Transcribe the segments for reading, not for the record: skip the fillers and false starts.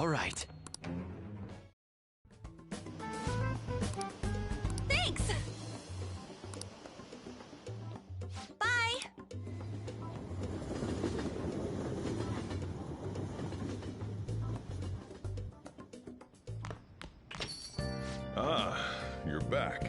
All right. Thanks! Bye! Ah, you're back.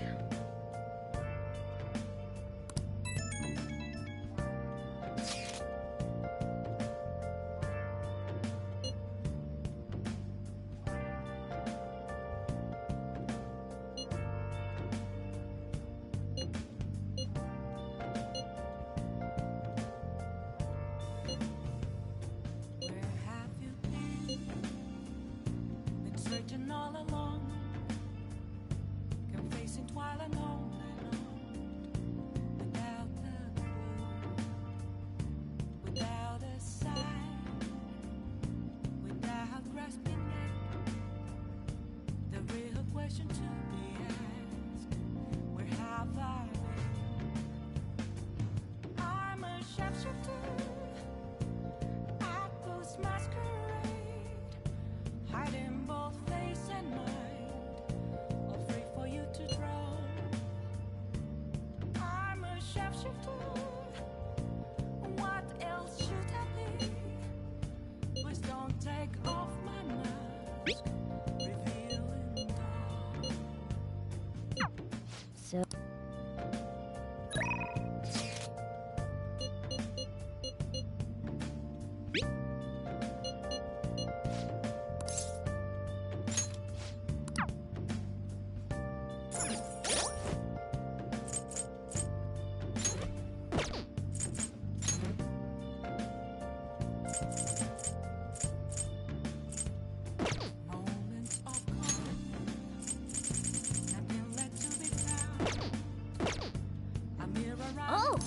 Oh!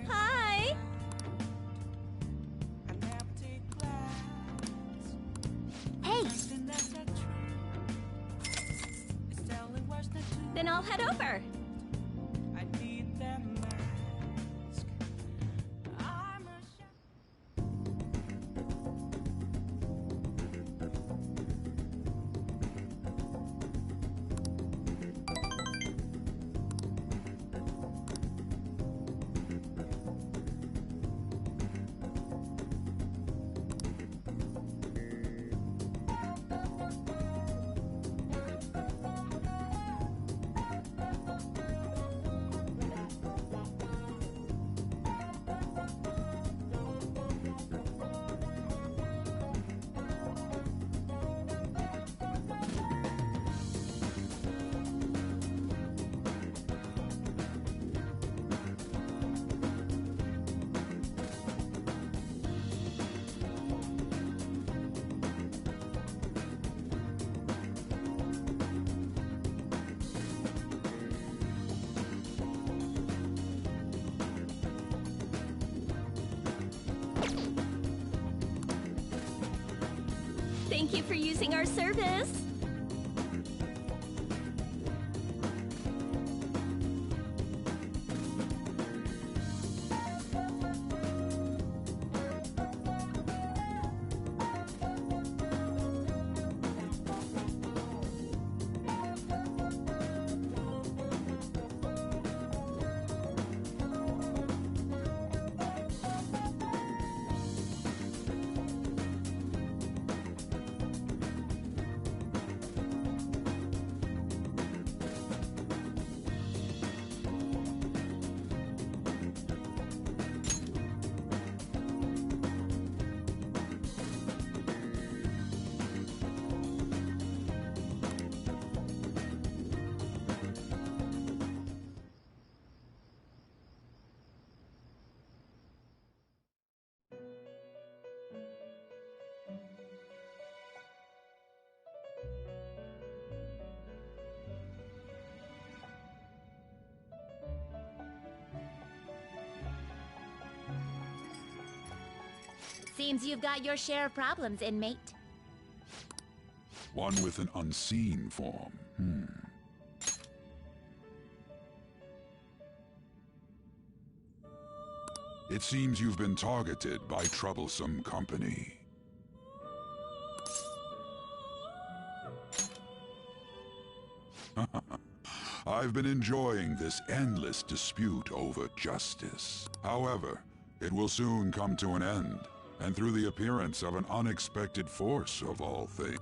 Hi! Hey! Then I'll head over. Thank you for using our service. Seems you've got your share of problems, inmate. One with an unseen form. It seems you've been targeted by troublesome company. I've been enjoying this endless dispute over justice. However, it will soon come to an end, and through the appearance of an unexpected force of all things.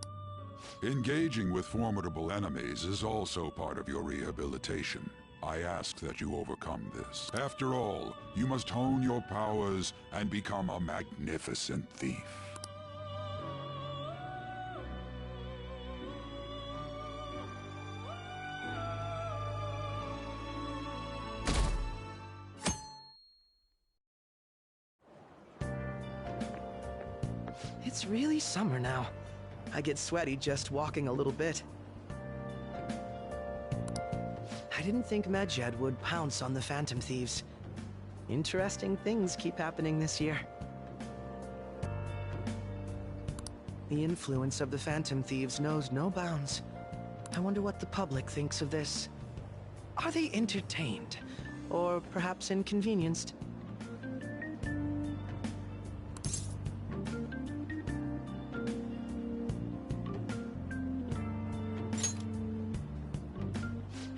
Engaging with formidable enemies is also part of your rehabilitation. I ask that you overcome this. After all, you must hone your powers and become a magnificent thief. It's really summer now. I get sweaty just walking a little bit. I didn't think Medjed would pounce on the Phantom Thieves. Interesting things keep happening this year. The influence of the Phantom Thieves knows no bounds. I wonder what the public thinks of this. Are they entertained? Or perhaps inconvenienced?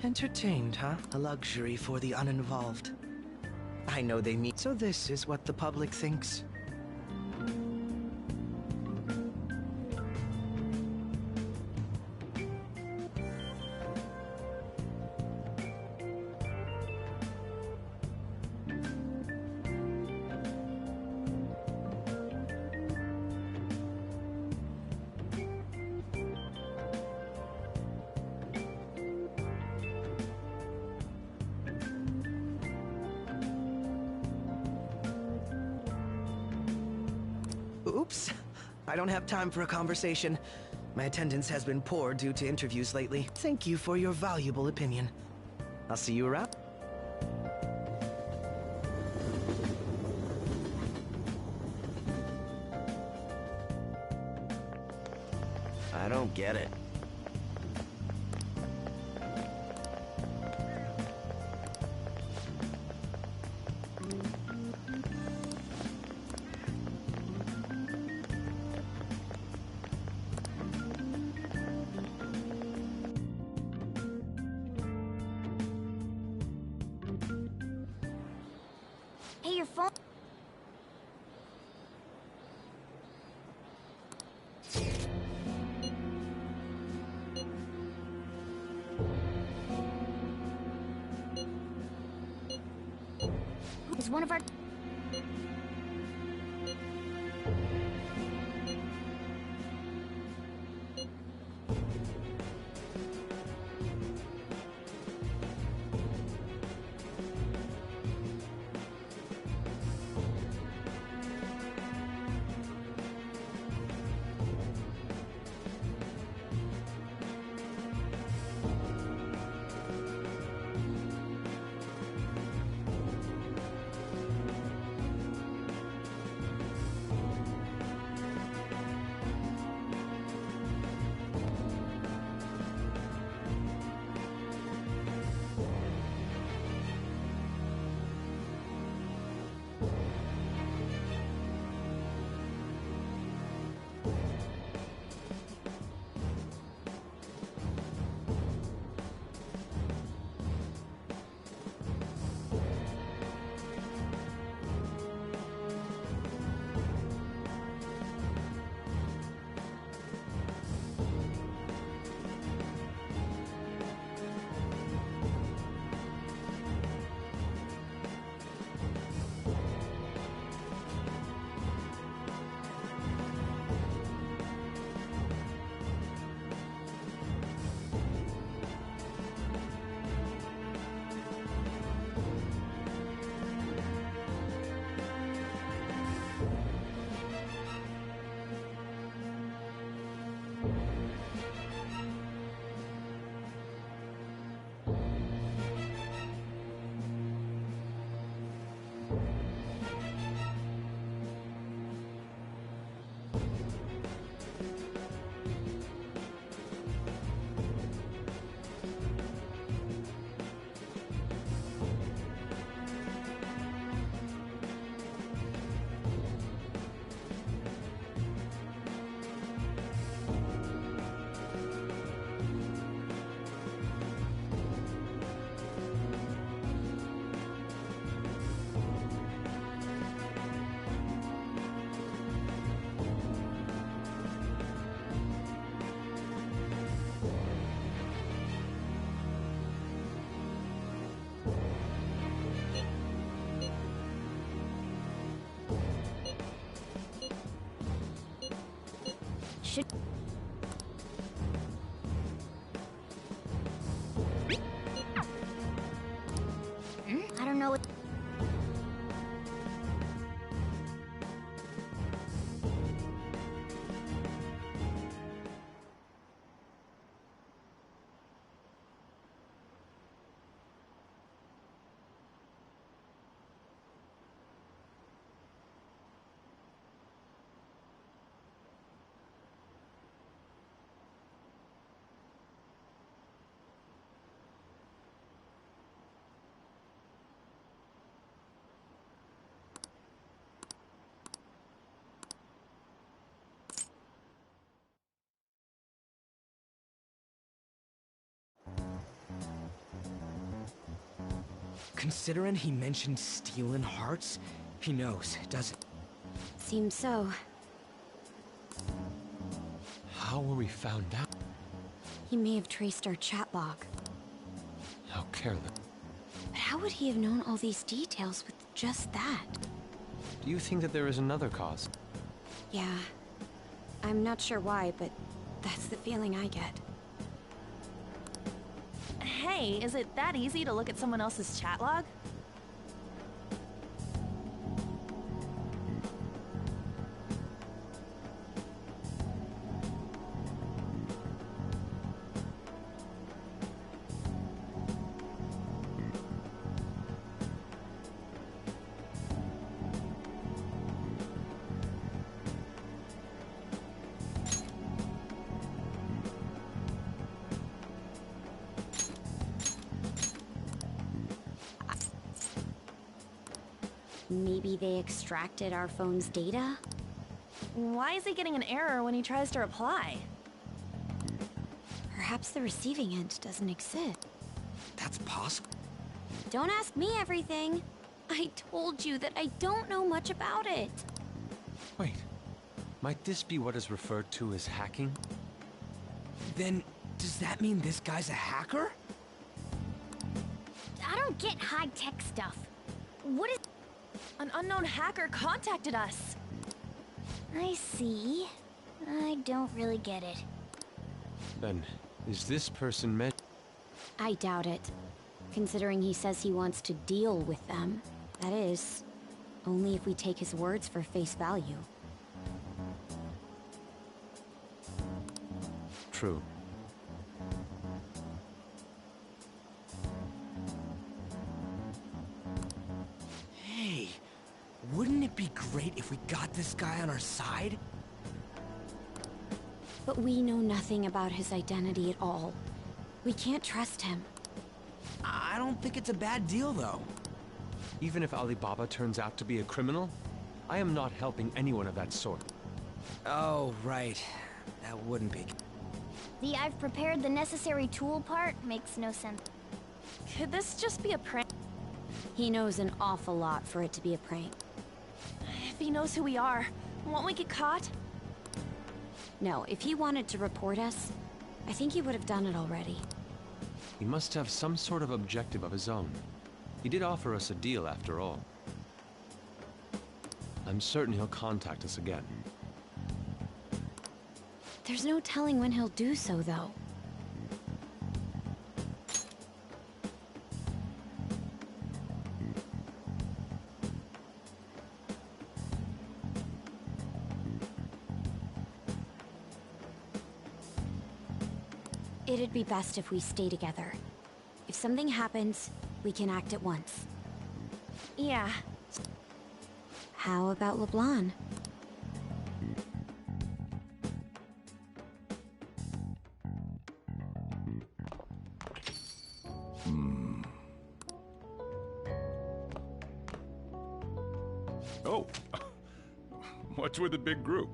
Entertained, huh? A luxury for the uninvolved. I know they mean. So this is what the public thinks. Oops. I don't have time for a conversation. My attendance has been poor due to interviews lately. Thank you for your valuable opinion. I'll see you around. I don't get it. Hey, your phone. Is one of our... Should... I don't know what... Considering he mentioned stealing hearts, he knows, doesn't he? Seems so. How were we found out? He may have traced our chat log. How careless. But how would he have known all these details with just that? Do you think that there is another cause? Yeah. I'm not sure why, but that's the feeling I get. Hey, is it that easy to look at someone else's chat log? Maybe they extracted our phone's data? Why is he getting an error when he tries to reply? Perhaps the receiving end doesn't exist. That's possible. Don't ask me everything. I told you that I don't know much about it. Wait. Might this be what is referred to as hacking? Then, does that mean this guy's a hacker? I don't get high-tech stuff. What is... An unknown hacker contacted us. I see. I don't really get it. Then, is this person meant... I doubt it. Considering he says he wants to deal with them. That is, only if we take his words for face value. True. Hey, wouldn't it be great if we got this guy on our side? But we know nothing about his identity at all. We can't trust him. I don't think it's a bad deal, though. Even if Alibaba turns out to be a criminal, I am not helping anyone of that sort. Oh, right. That wouldn't be... The "I've prepared the necessary tool" part makes no sense. Could this just be a prank? He knows an awful lot for it to be a prank. If he knows who we are, won't we get caught? No, if he wanted to report us, I think he would have done it already. He must have some sort of objective of his own. He did offer us a deal after all. I'm certain he'll contact us again. There's no telling when he'll do so, though. It'd be best if we stay together. If something happens, we can act at once. Yeah. How about LeBlanc? Oh, what's with the big group?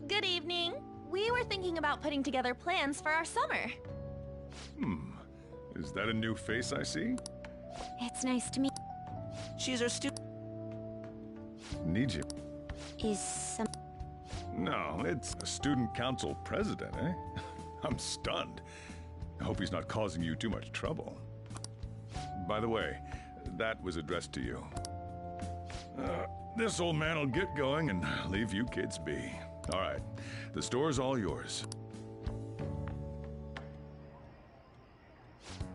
Good evening. We were thinking about putting together plans for our summer. Is that a new face I see? It's nice to meet... She's our student. Need you? Is some... No, it's a student council president, eh? I'm stunned. I hope he's not causing you too much trouble. By the way, that was addressed to you. This old man will get going and leave you kids be. All right, the store's all yours.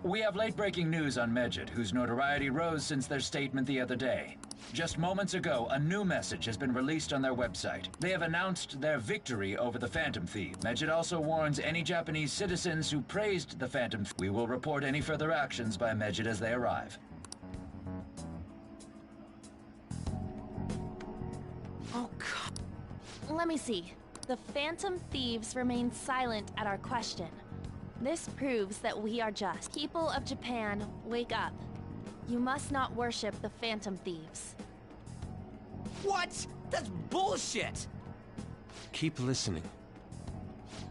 We have late-breaking news on Medjed, whose notoriety rose since their statement the other day. Just moments ago, a new message has been released on their website. They have announced their victory over the Phantom Thief. Medjed also warns any Japanese citizens who praised the Phantom Thief. We will report any further actions by Medjed as they arrive. Oh, God. Let me see. The Phantom Thieves remain silent at our question. This proves that we are just. People of Japan, wake up. You must not worship the Phantom Thieves. What? That's bullshit! Keep listening.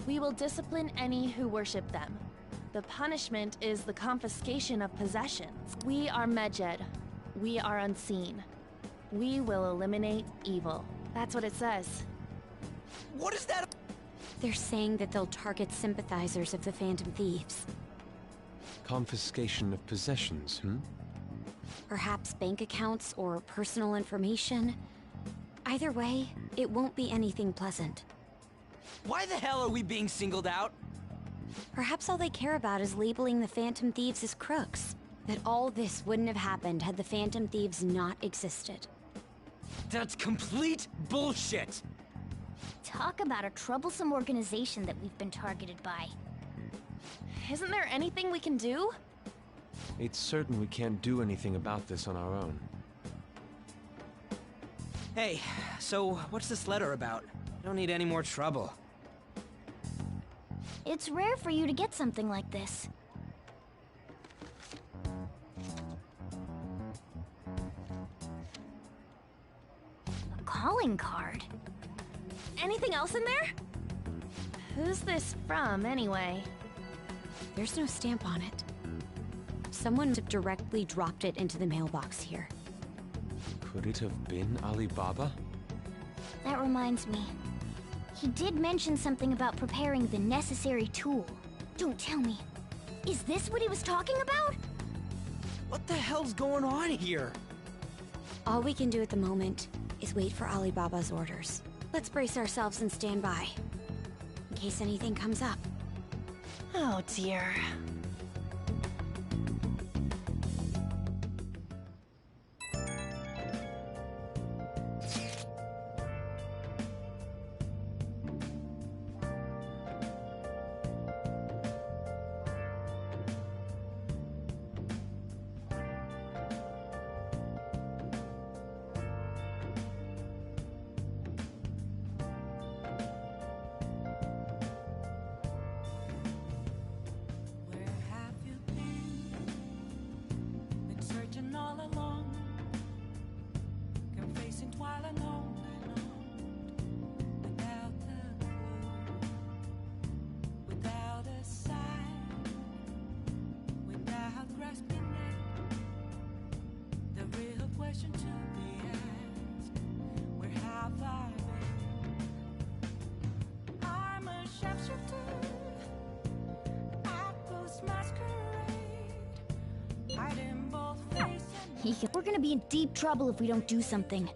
We will discipline any who worship them. The punishment is the confiscation of possessions. We are Medjed. We are unseen. We will eliminate evil. That's what it says. What is that? They're saying that they'll target sympathizers of the Phantom Thieves. Confiscation of possessions, Perhaps bank accounts or personal information. Either way, it won't be anything pleasant. Why the hell are we being singled out? Perhaps all they care about is labeling the Phantom Thieves as crooks. That all this wouldn't have happened had the Phantom Thieves not existed. That's complete bullshit! Talk about a troublesome organization that we've been targeted by. Isn't there anything we can do? It's certain we can't do anything about this on our own. Hey, so what's this letter about? Don't need any more trouble. It's rare for you to get something like this. A calling card. Anything else in there? Who's this from, anyway? There's no stamp on it. Someone directly dropped it into the mailbox here. Could it have been Alibaba? That reminds me. He did mention something about preparing the necessary tool. Don't tell me. Is this what he was talking about? What the hell's going on here? All we can do at the moment is wait for Alibaba's orders. Let's brace ourselves and stand by, in case anything comes up. Oh dear. We're gonna be in deep trouble if we don't do something.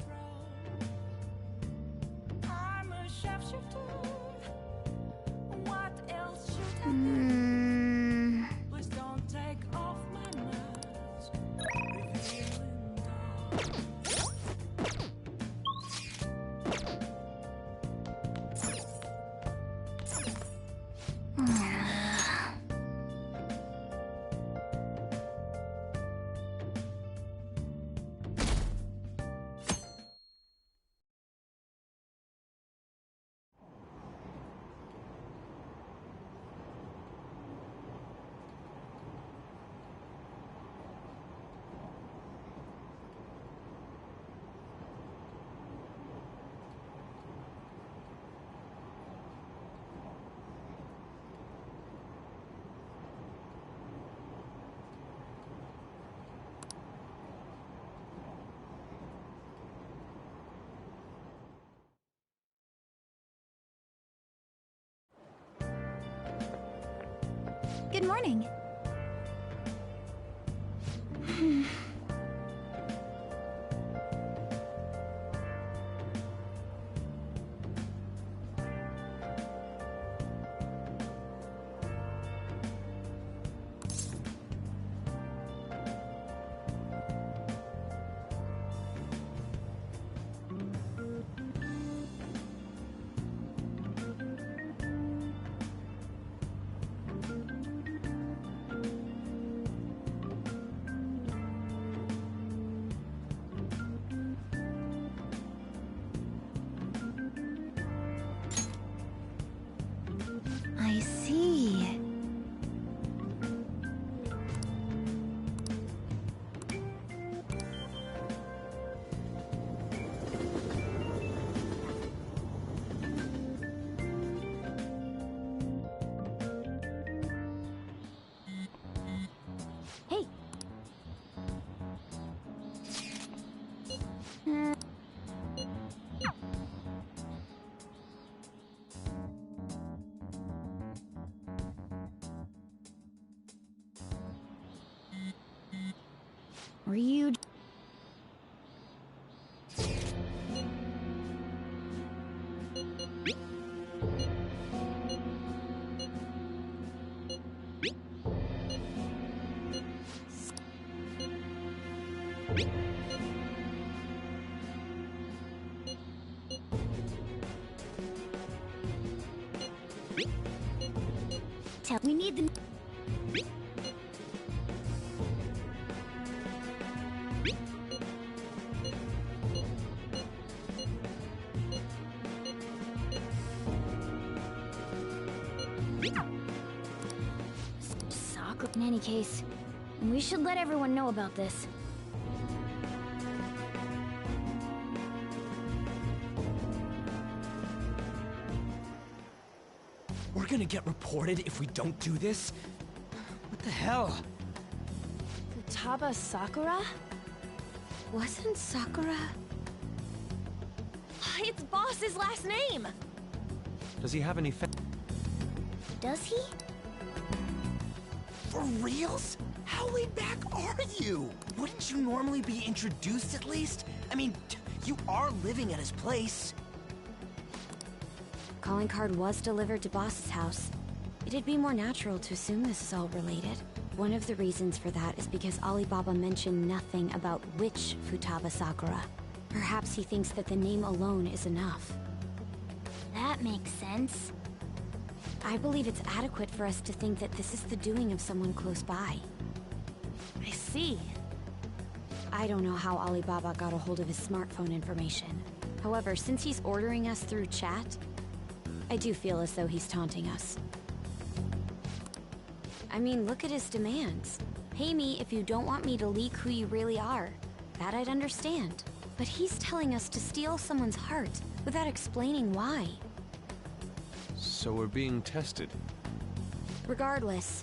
Good morning. Were you... We need the... Sakura. In any case, we should let everyone know about this. We're gonna get reported if we don't do this? What the hell? Futaba Sakura? Wasn't Sakura... It's Boss's last name! Does he have any Does he? For reals? How laid back are you? Wouldn't you normally be introduced at least? I mean, you are living at his place. Calling card was delivered to Boss's house. It'd be more natural to assume this is all related. One of the reasons for that is because Alibaba mentioned nothing about which Futaba Sakura. Perhaps he thinks that the name alone is enough. That makes sense. I believe it's adequate for us to think that this is the doing of someone close by. I see. I don't know how Alibaba got a hold of his smartphone information. However, since he's ordering us through chat, I do feel as though he's taunting us. I mean, look at his demands. Pay me if you don't want me to leak who you really are. That I'd understand. But he's telling us to steal someone's heart without explaining why. So we're being tested. Regardless,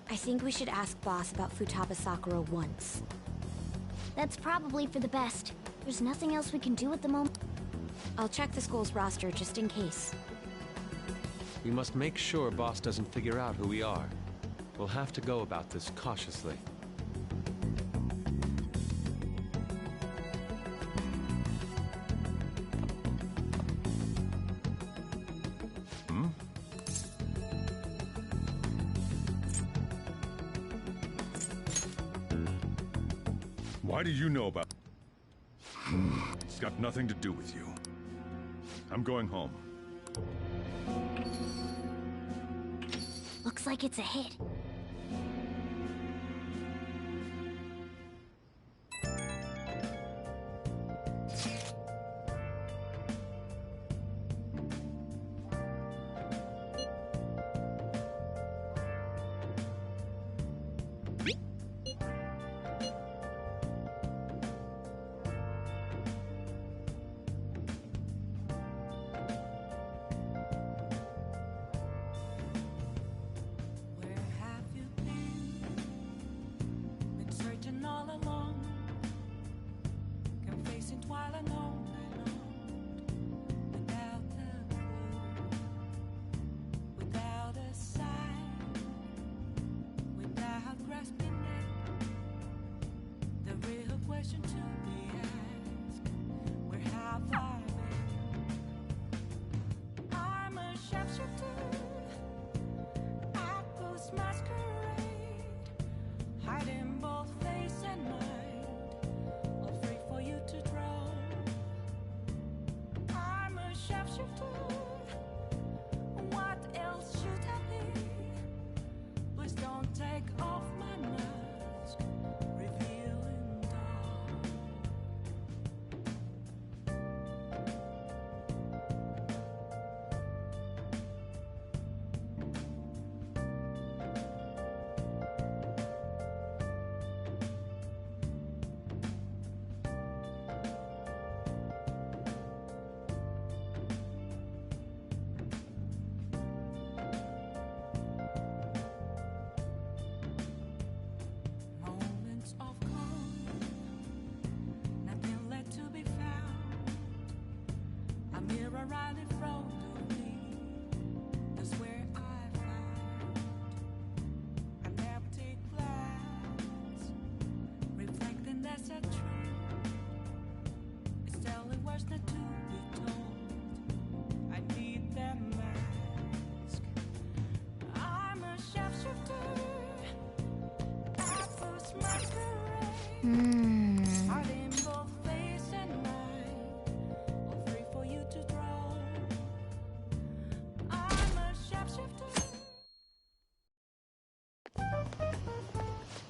I think we should ask Boss about Futaba Sakura once. That's probably for the best. There's nothing else we can do at the moment. I'll check the school's roster just in case. We must make sure Boss doesn't figure out who we are. We'll have to go about this cautiously. Why do you know about... It's got nothing to do with you. I'm going home. Looks like it's a hit.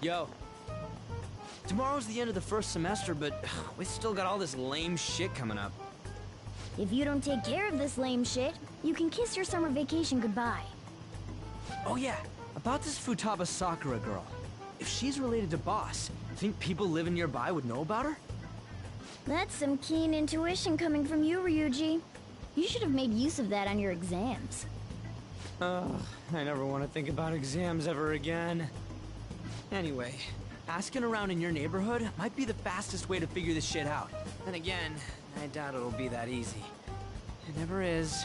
Yo. Tomorrow's the end of the first semester, but we still got all this lame shit coming up. If you don't take care of this lame shit, you can kiss your summer vacation goodbye. Oh yeah, about this Futaba Sakura girl. If she's related to Boss, think people living nearby would know about her? That's some keen intuition coming from you, Ryuji. You should have made use of that on your exams. Ugh, I never want to think about exams ever again. Anyway, asking around in your neighborhood might be the fastest way to figure this shit out. Then again, I doubt it'll be that easy. It never is.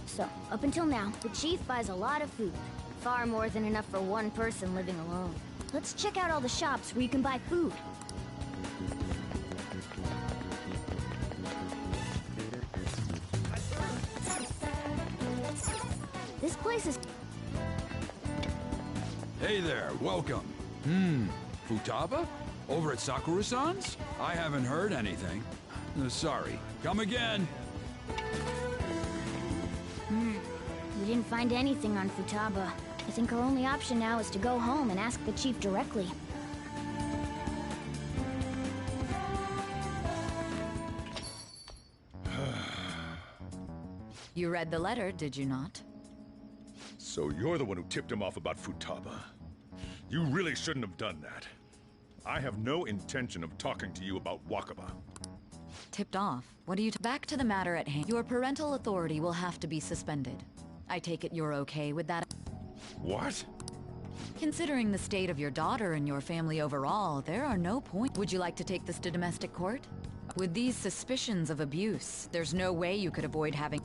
So, up until now, the chief buys a lot of food. Far more than enough for one person living alone. Let's check out all the shops where you can buy food. This place is... Hey there, welcome. Futaba? Over at Sakura-san's? I haven't heard anything. Sorry. Come again. We didn't find anything on Futaba. I think our only option now is to go home and ask the chief directly. You read the letter, did you not? So you're the one who tipped him off about Futaba. You really shouldn't have done that. I have no intention of talking to you about Wakaba. Tipped off? What do you... Back to the matter at hand. Your parental authority will have to be suspended. I take it you're okay with that? What? Considering the state of your daughter and your family overall, there are no points. Would you like to take this to domestic court? With these suspicions of abuse, there's no way you could avoid having...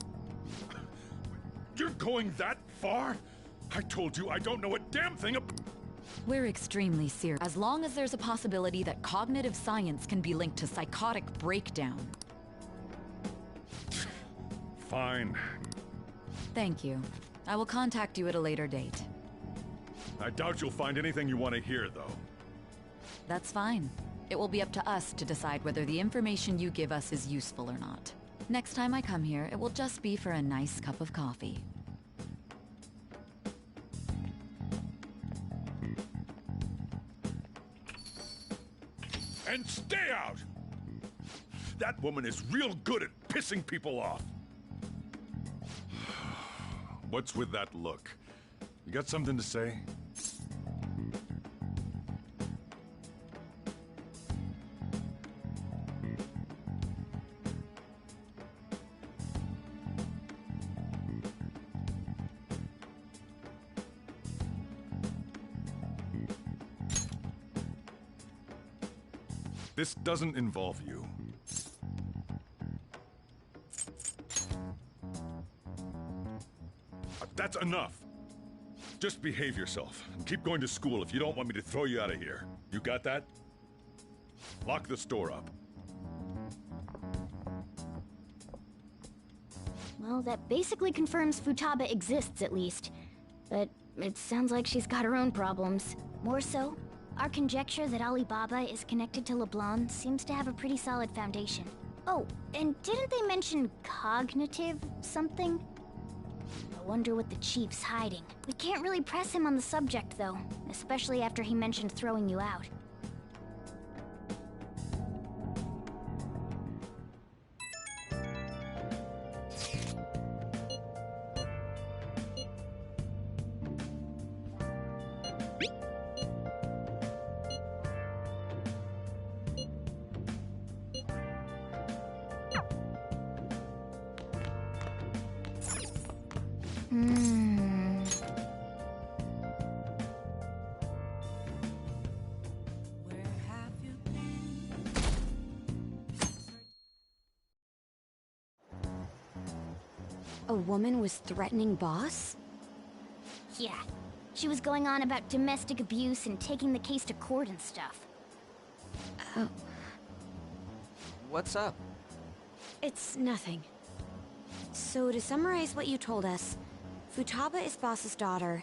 You're going that far? I told you I don't know a damn thing about... We're extremely serious. As long as there's a possibility that cognitive science can be linked to psychotic breakdown. Fine. Thank you. I will contact you at a later date. I doubt you'll find anything you want to hear, though. That's fine. It will be up to us to decide whether the information you give us is useful or not. Next time I come here, it will just be for a nice cup of coffee. And stay out! That woman is real good at pissing people off. What's with that look? You got something to say? This doesn't involve you. That's enough. Just behave yourself and keep going to school if you don't want me to throw you out of here. You got that? Lock the store up. Well, that basically confirms Futaba exists, at least. But it sounds like she's got her own problems. More so, our conjecture that Alibaba is connected to LeBlanc seems to have a pretty solid foundation. Oh, and didn't they mention cognitive something? I wonder what the chief's hiding. We can't really press him on the subject, though, especially after he mentioned throwing you out. A woman was threatening Boss? Yeah. She was going on about domestic abuse and taking the case to court and stuff. Oh. What's up? It's nothing. So to summarize what you told us, Futaba is Boss's daughter,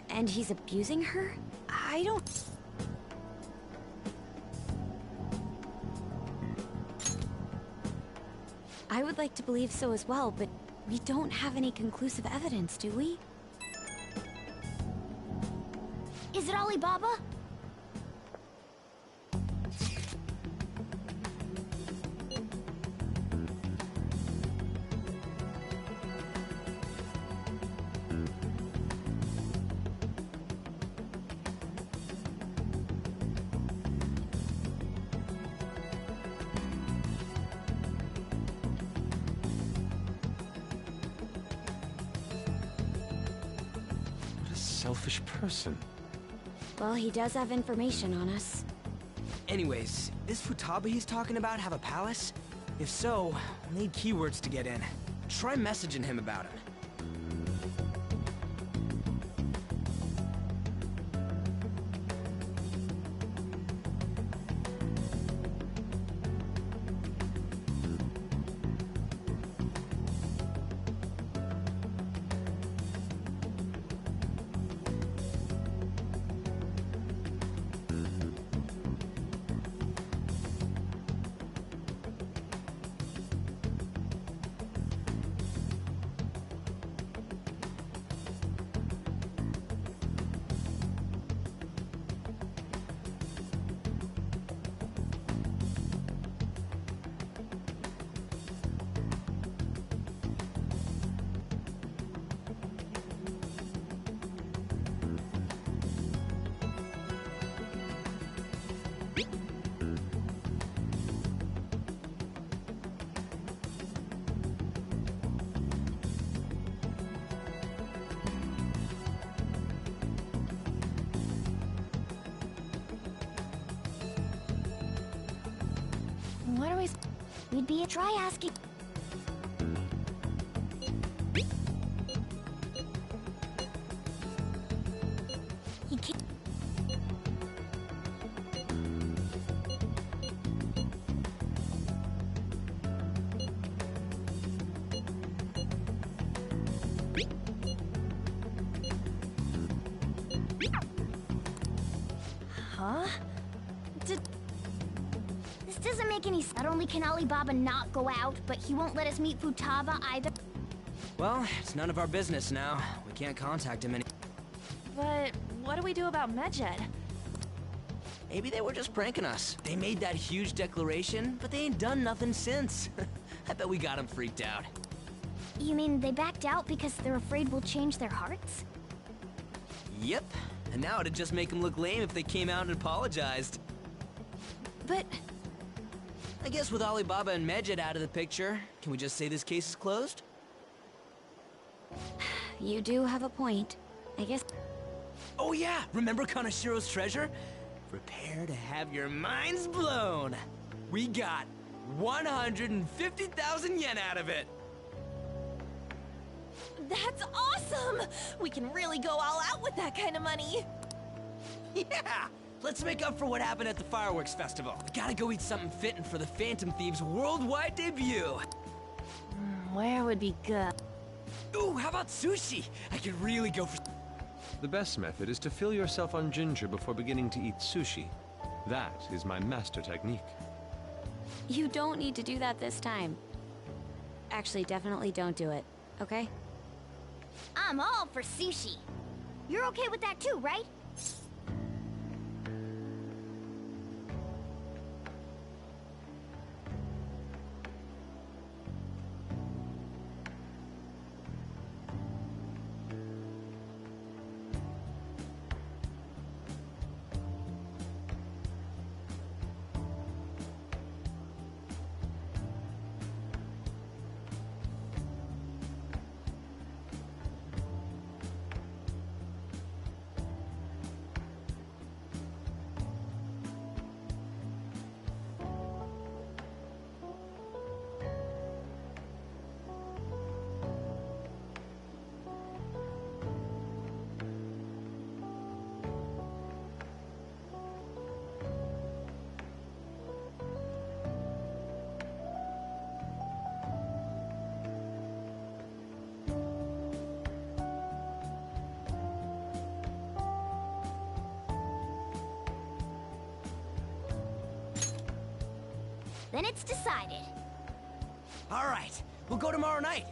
and he's abusing her? I don't... I would like to believe so as well, but we don't have any conclusive evidence, do we? Is it Alibaba? Selfish person. Well, he does have information on us. Anyways, this Futaba he's talking about have a palace? If so, we'll need keywords to get in. Try messaging him about it. What are we... We'd be a try asking... He can't... Huh? This doesn't make any sense. Not only can Alibaba not go out, but he won't let us meet Futaba either. Well, it's none of our business now. We can't contact him any... But what do we do about Medjed? Maybe they were just pranking us. They made that huge declaration, but they ain't done nothing since. I bet we got them freaked out. You mean they backed out because they're afraid we'll change their hearts? Yep. And now it'd just make them look lame if they came out and apologized. But... I guess with Alibaba and Medjed out of the picture, can we just say this case is closed? You do have a point. I guess... Oh yeah! Remember Kanashiro's treasure? prepare to have your minds blown. We got 150,000 yen out of it. That's awesome! We can really go all out with that kind of money. Yeah! Let's make up for what happened at the fireworks festival. We gotta go eat something fitting for the Phantom Thieves' worldwide debut. Where would be good? Ooh, how about sushi? I could really go for... The best method is to fill yourself on ginger before beginning to eat sushi. That is my master technique. You don't need to do that this time. Actually, definitely don't do it, okay? I'm all for sushi. You're okay with that too, right? Then it's decided. All right, we'll go tomorrow night.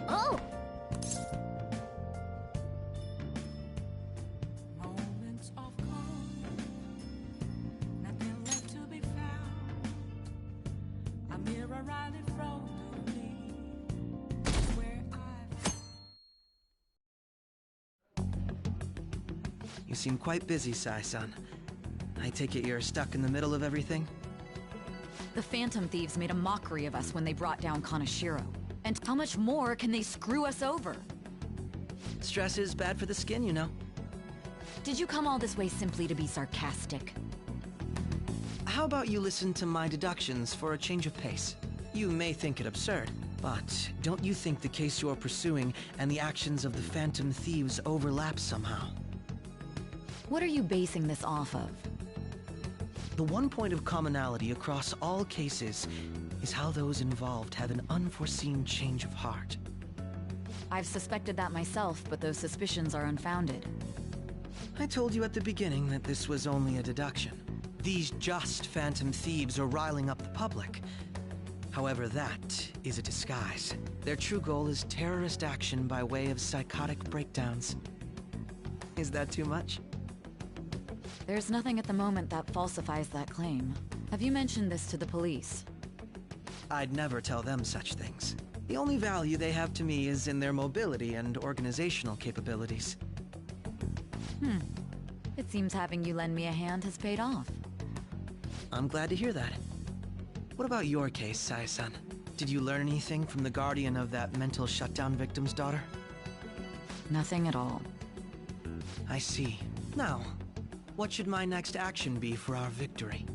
Oh! Moments of calm, nothing left to be found. A mirror right in front of me, where You seem quite busy, Sai-san. I take it you're stuck in the middle of everything? The Phantom Thieves made a mockery of us when they brought down Kaneshiro. And how much more can they screw us over? Stress is bad for the skin, you know. Did you come all this way simply to be sarcastic? How about you listen to my deductions for a change of pace? You may think it absurd, but don't you think the case you're pursuing and the actions of the Phantom Thieves overlap somehow? What are you basing this off of? The one point of commonality across all cases is how those involved have an unforeseen change of heart. I've suspected that myself, but those suspicions are unfounded. I told you at the beginning that this was only a deduction. These just Phantom Thieves are riling up the public. However, that is a disguise. Their true goal is terrorist action by way of psychotic breakdowns. Is that too much? There's nothing at the moment that falsifies that claim. Have you mentioned this to the police? I'd never tell them such things. The only value they have to me is in their mobility and organizational capabilities. It seems having you lend me a hand has paid off. I'm glad to hear that. What about your case, Sai-san? Did you learn anything from the guardian of that mental shutdown victim's daughter? Nothing at all. I see. Now, what should my next action be for our victory?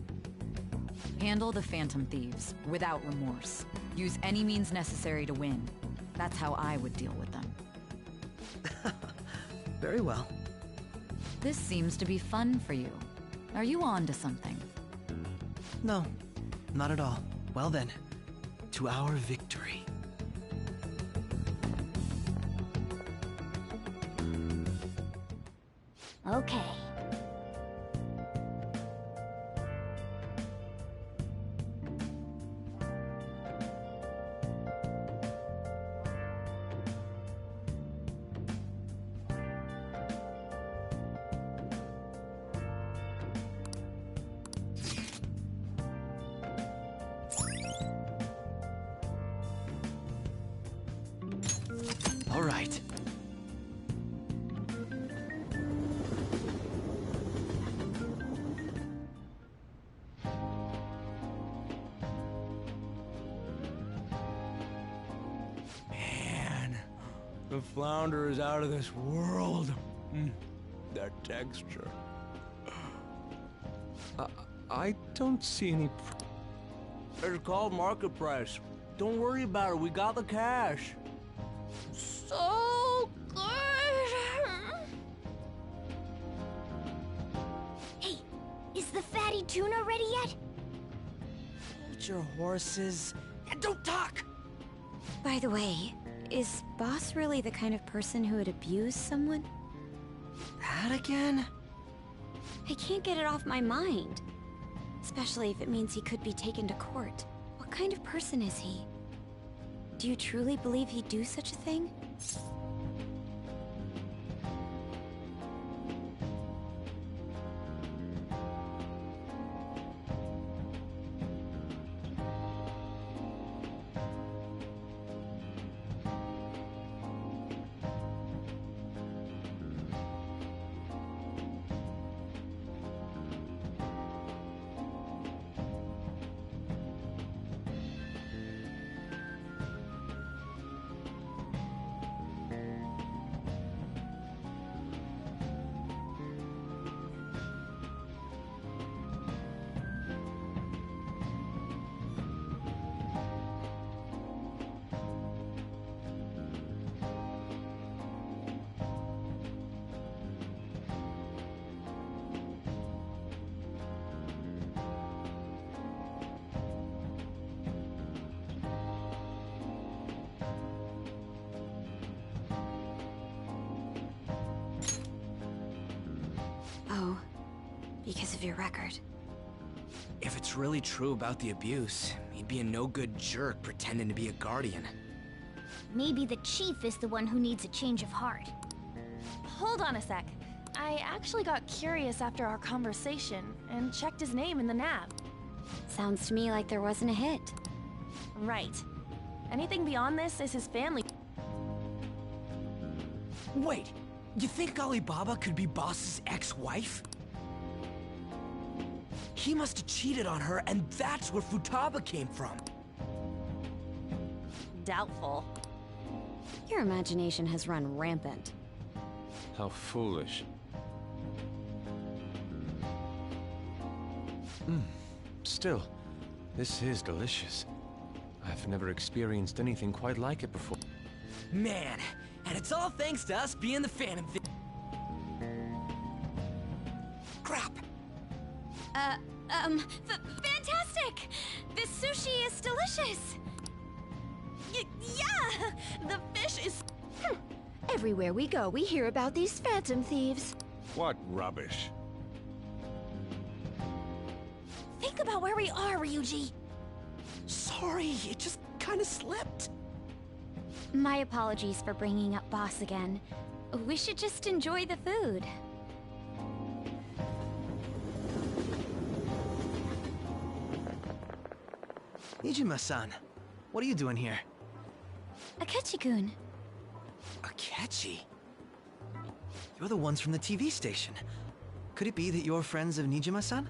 Handle the Phantom Thieves, without remorse. Use any means necessary to win. That's how I would deal with them. Very well. This seems to be fun for you. Are you on to something? No, not at all. Well then, to our victory. Okay. All right. Man, the flounder is out of this world. That texture. I don't see any... It's called market price. Don't worry about it, we got the cash. So good! Hey, is the fatty tuna ready yet? Hold your horses and don't talk! By the way, is Boss really the kind of person who would abuse someone? That again? I can't get it off my mind. Especially if it means he could be taken to court. What kind of person is he? Do you truly believe he'd do such a thing? Oh, because of your record. If it's really true about the abuse, he'd be a no-good jerk pretending to be a guardian. Maybe the chief is the one who needs a change of heart. Hold on a sec. I actually got curious after our conversation and checked his name in the nav. Sounds to me like there wasn't a hit. Right. Anything beyond this is his family. Wait, you think Alibaba could be Boss's ex-wife? He must have cheated on her, and that's where Futaba came from. Doubtful. Your imagination has run rampant. How foolish. Still, this is delicious. I've never experienced anything quite like it before. Man, and it's all thanks to us being the Phantom Thieves. Crap! Fantastic! This sushi is delicious! Yeah! The fish is... Everywhere we go, we hear about these Phantom Thieves. What rubbish. Think about where we are, Ryuji. Sorry, it just kind of slipped. My apologies for bringing up Boss again. We should just enjoy the food. Nijima-san, what are you doing here? Akechi-kun. Akechi? You're the ones from the TV station. Could it be that you're friends of Nijima-san?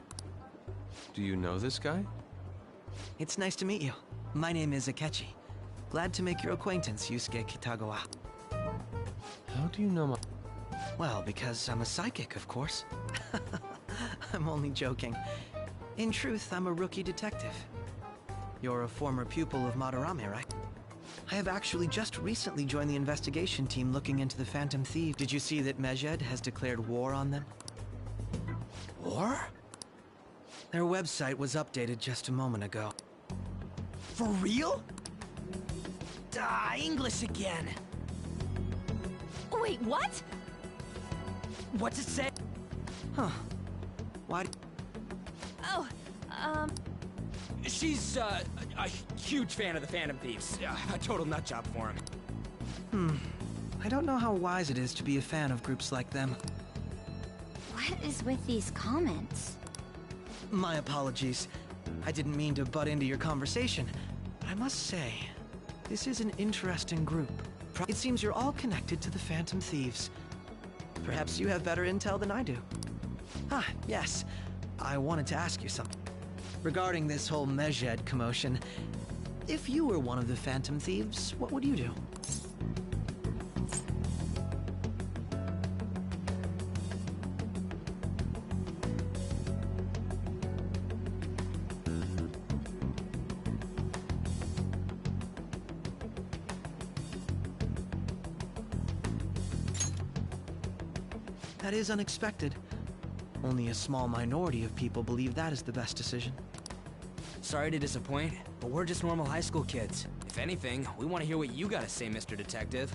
Do you know this guy? It's nice to meet you. My name is Akechi. Glad to make your acquaintance, Yusuke Kitagawa. How do you know my... Well, because I'm a psychic, of course. I'm only joking. In truth, I'm a rookie detective. You're a former pupil of Madarame, right? I have actually just recently joined the investigation team looking into the Phantom Thieves. Did you see that Medjed has declared war on them? War? Their website was updated just a moment ago. For real? English again. Wait, what? What's it say? Huh. Why? Oh, She's, a huge fan of the Phantom Thieves. A total nutjob for him. I don't know how wise it is to be a fan of groups like them. What is with these comments? My apologies. I didn't mean to butt into your conversation. But I must say, this is an interesting group. It seems you're all connected to the Phantom Thieves. Perhaps you have better intel than I do. Ah, yes. I wanted to ask you something. Regarding this whole Medjed commotion, if you were one of the Phantom Thieves, what would you do? That is unexpected. Only a small minority of people believe that is the best decision. Sorry to disappoint, but we're just normal high school kids. If anything, we want to hear what you gotta say, Mr. Detective.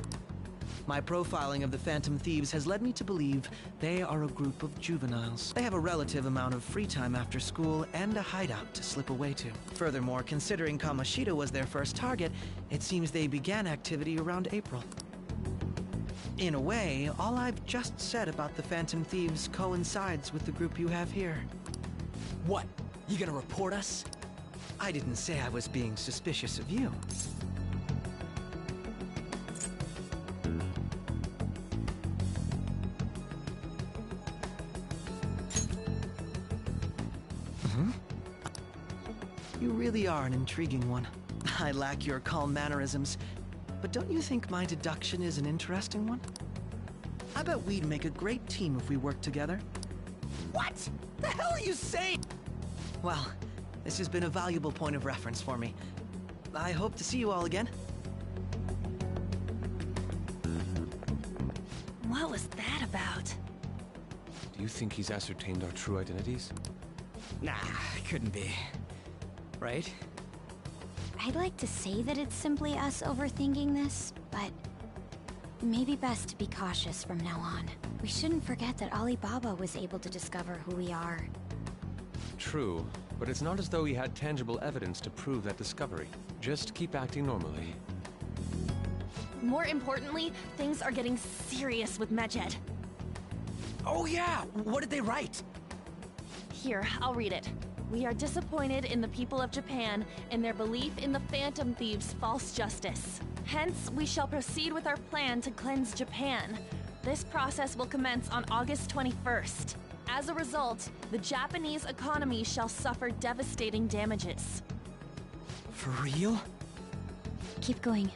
My profiling of the Phantom Thieves has led me to believe they are a group of juveniles. They have a relative amount of free time after school and a hideout to slip away to. Furthermore, considering Kamoshida was their first target, it seems they began activity around April. In a way, all I've just said about the Phantom Thieves coincides with the group you have here. What? You gonna report us? I didn't say I was being suspicious of you. You really are an intriguing one. I lack your calm mannerisms, but don't you think my deduction is an interesting one? I bet we'd make a great team if we worked together. What? The hell are you saying? Well, this has been a valuable point of reference for me. I hope to see you all again. What was that about? Do you think he's ascertained our true identities? Nah, couldn't be. Right? I'd like to say that it's simply us overthinking this, but maybe best to be cautious from now on. We shouldn't forget that Alibaba was able to discover who we are. True, but it's not as though he had tangible evidence to prove that discovery. Just keep acting normally. More importantly, things are getting serious with Medjed. Oh yeah! What did they write? Here, I'll read it. We are disappointed in the people of Japan and their belief in the Phantom Thieves' false justice. Hence, we shall proceed with our plan to cleanse Japan. This process will commence on August 21st. As a result, the Japanese economy shall suffer devastating damages. For real? Keep going.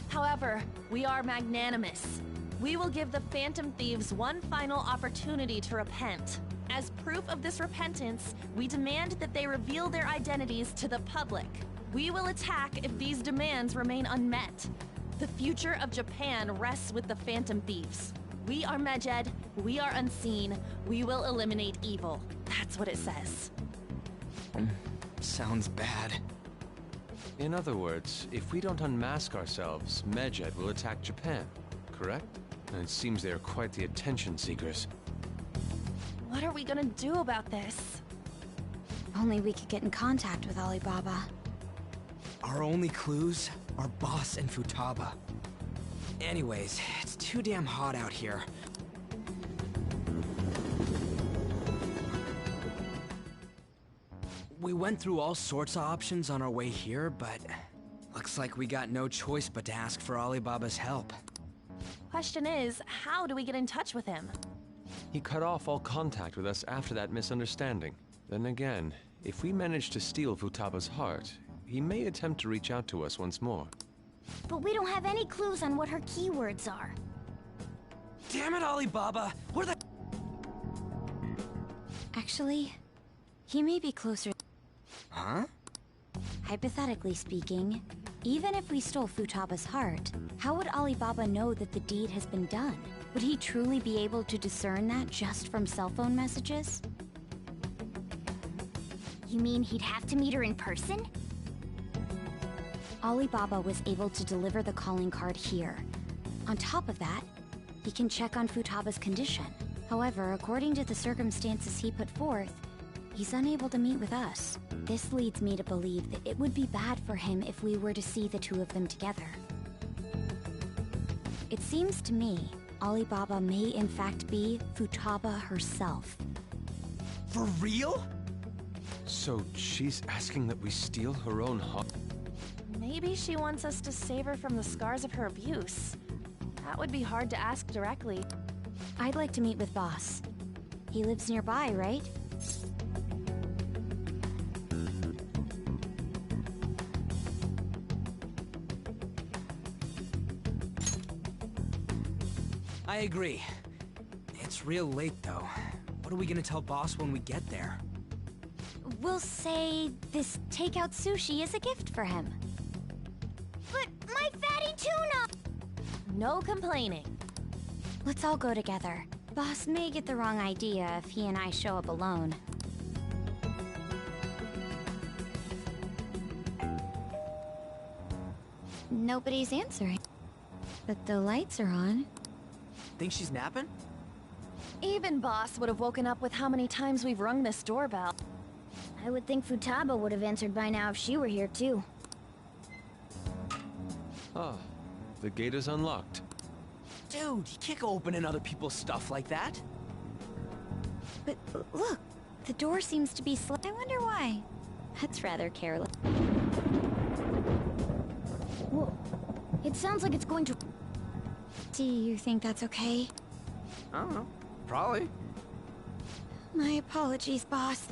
However, we are magnanimous. We will give the Phantom Thieves one final opportunity to repent. As proof of this repentance, we demand that they reveal their identities to the public. We will attack if these demands remain unmet. The future of Japan rests with the Phantom Thieves. We are Medjed, we are unseen, we will eliminate evil. That's what it says. Sounds bad. In other words, if we don't unmask ourselves, Medjed will attack Japan, correct? And it seems they are quite the attention seekers. What are we gonna do about this? Only we could get in contact with Alibaba. Our only clues are Boss and Futaba. Anyways, it's too damn hot out here. We went through all sorts of options on our way here, but looks like we got no choice but to ask for Alibaba's help. Question is, how do we get in touch with him? He cut off all contact with us after that misunderstanding. Then again, if we manage to steal Futaba's heart, he may attempt to reach out to us once more. But we don't have any clues on what her keywords are. Damn it, Alibaba! Where the... Actually, he may be closer. Huh? Hypothetically speaking, even if we stole Futaba's heart, how would Alibaba know that the deed has been done? Would he truly be able to discern that just from cell phone messages? You mean he'd have to meet her in person? Alibaba was able to deliver the calling card here. On top of that, he can check on Futaba's condition. However, according to the circumstances he put forth, he's unable to meet with us. This leads me to believe that it would be bad for him if we were to see the two of them together. It seems to me Alibaba may in fact be Futaba herself. For real? So she's asking that we steal her own heart? Maybe she wants us to save her from the scars of her abuse. That would be hard to ask directly. I'd like to meet with Boss. He lives nearby, right? I agree. It's real late, though. What are we gonna tell Boss when we get there? We'll say this takeout sushi is a gift for him. But my fatty tuna! No complaining. Let's all go together. Boss may get the wrong idea if he and I show up alone. Nobody's answering. But the lights are on. Think she's napping? Even Boss would have woken up with how many times we've rung this doorbell. I would think Futaba would have answered by now if she were here too. Ah, the gate is unlocked. Dude, you can't go opening other people's stuff like that. But look, the door seems to be I wonder why. That's rather careless. Whoa. It sounds like it's going to... Do you think that's okay? I don't know. Probably. My apologies, Boss.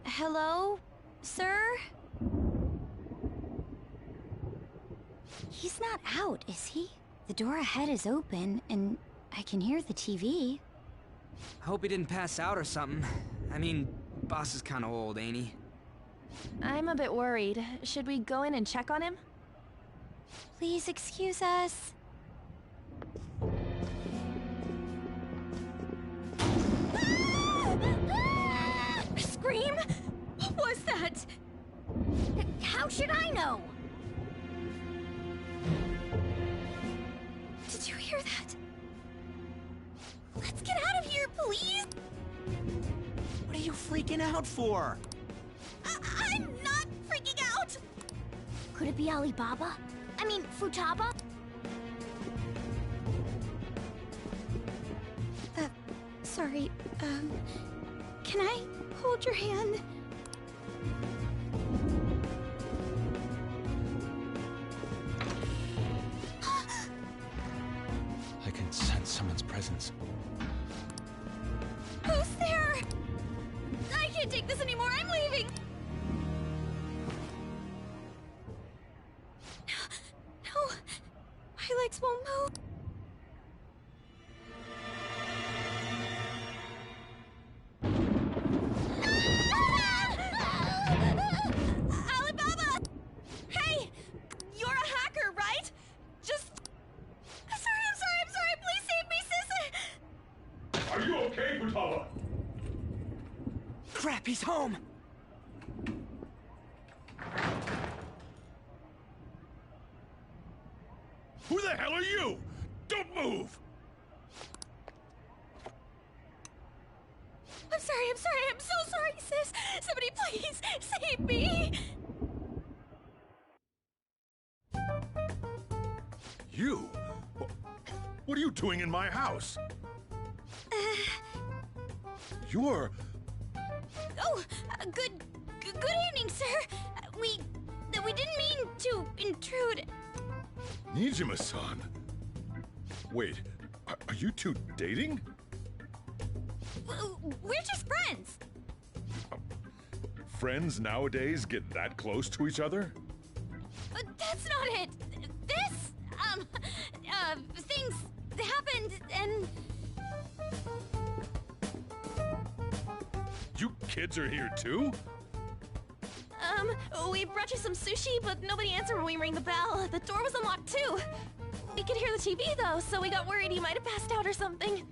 Hello, sir? He's not out, is he? The door ahead is open, and I can hear the TV. I hope he didn't pass out or something. I mean, Boss is kinda old, ain't he? I'm a bit worried. Should we go in and check on him? Please excuse us. Scream? What was that? How should I know? Did you hear that? Let's get out of here, please! What are you freaking out for? I'm not freaking out! Could it be Alibaba? I mean, Futaba? Sorry, can I hold your hand? I can sense someone's presence. Who's there? I can't take this anymore, I'm leaving! No, my legs won't move. Alibaba! Hey! You're a hacker, right? Just... I'm sorry! Please save me, sis! Are you okay, Futaba? Crap, he's home! Who the hell are you? Don't move! I'm so sorry, sis! Somebody please save me! You? What are you doing in my house? You're... Oh, good evening, sir. We didn't mean to intrude. Nijima-san. Wait, are you two dating? We're just friends. Friends nowadays get that close to each other? That's not it. This, things happened and... You kids are here too? We brought you some sushi, but nobody answered when we rang the bell. The door was unlocked too. We could hear the TV though, so we got worried you might have passed out or something.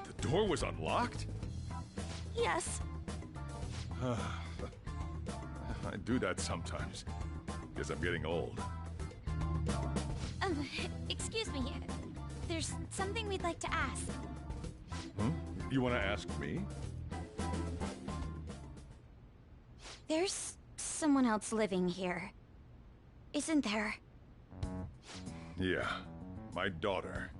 The door was unlocked? Yes. I do that sometimes. Guess I'm getting old. Excuse me. There's something we'd like to ask. Huh? You want to ask me? There's someone else living here. Isn't there? Yeah, my daughter.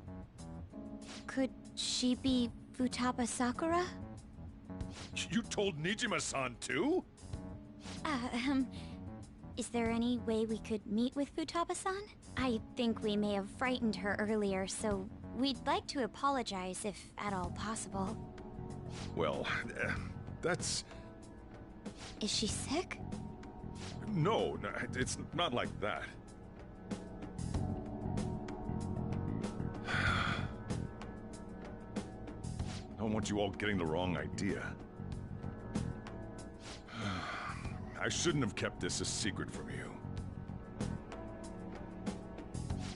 Could she be Futaba Sakura? You told Nijima-san too? Is there any way we could meet with Futaba-san? I think we may have frightened her earlier, so we'd like to apologize if at all possible. Well, that's... Is she sick? No, it's not like that. I don't want you all getting the wrong idea. I shouldn't have kept this a secret from you.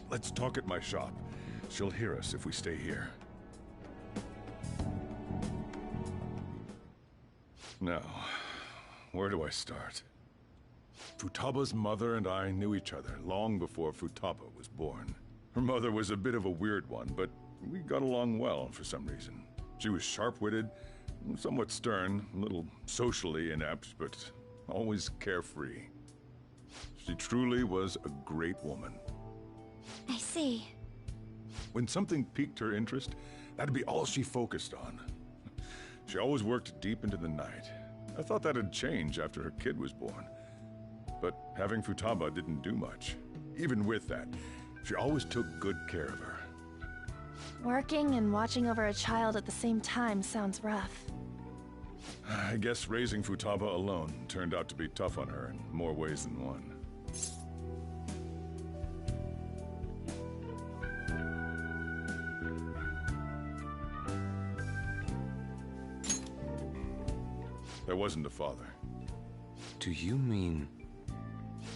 Let's talk at my shop. She'll hear us if we stay here. Now, where do I start? Futaba's mother and I knew each other long before Futaba was born. Her mother was a bit of a weird one, but we got along well for some reason. She was sharp-witted, somewhat stern, a little socially inept, but always carefree. She truly was a great woman. I see. When something piqued her interest, that'd be all she focused on. She always worked deep into the night. I thought that'd change after her kid was born. But having Futaba didn't do much. Even with that, she always took good care of her. Working and watching over a child at the same time sounds rough. I guess raising Futaba alone turned out to be tough on her in more ways than one. There wasn't a father. Do you mean...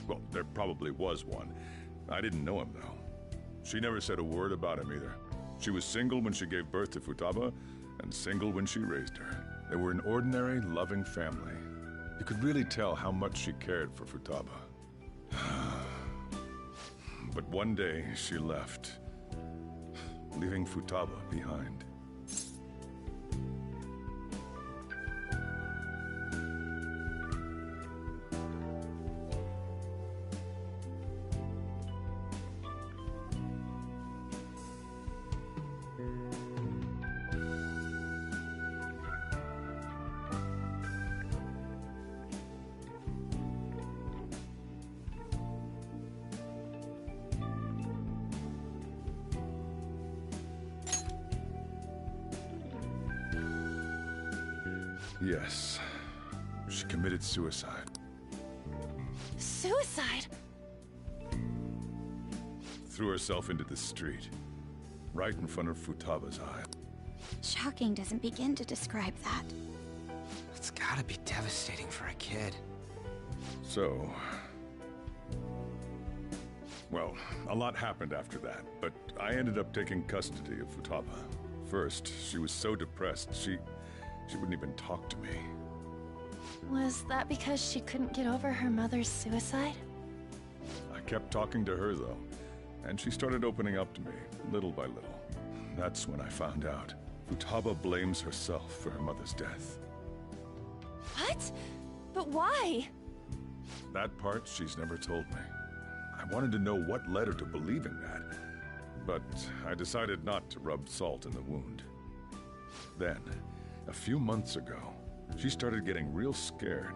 Well, there probably was one. I didn't know him, though. She never said a word about him, either. She was single when she gave birth to Futaba, and single when she raised her. They were an ordinary, loving family. You could really tell how much she cared for Futaba. But one day, she left, leaving Futaba behind. Yes. She committed suicide. Suicide? Threw herself into the street, right in front of Futaba's eye. Shocking doesn't begin to describe that. It's gotta be devastating for a kid. So... Well, a lot happened after that, but I ended up taking custody of Futaba. First, she was so depressed, she wouldn't even talk to me. Was that because she couldn't get over her mother's suicide? I kept talking to her, though, and she started opening up to me, little by little. That's when I found out. Futaba blames herself for her mother's death. What? But why? That part she's never told me. I wanted to know what led her to believing that, but I decided not to rub salt in the wound. Then, a few months ago, she started getting real scared.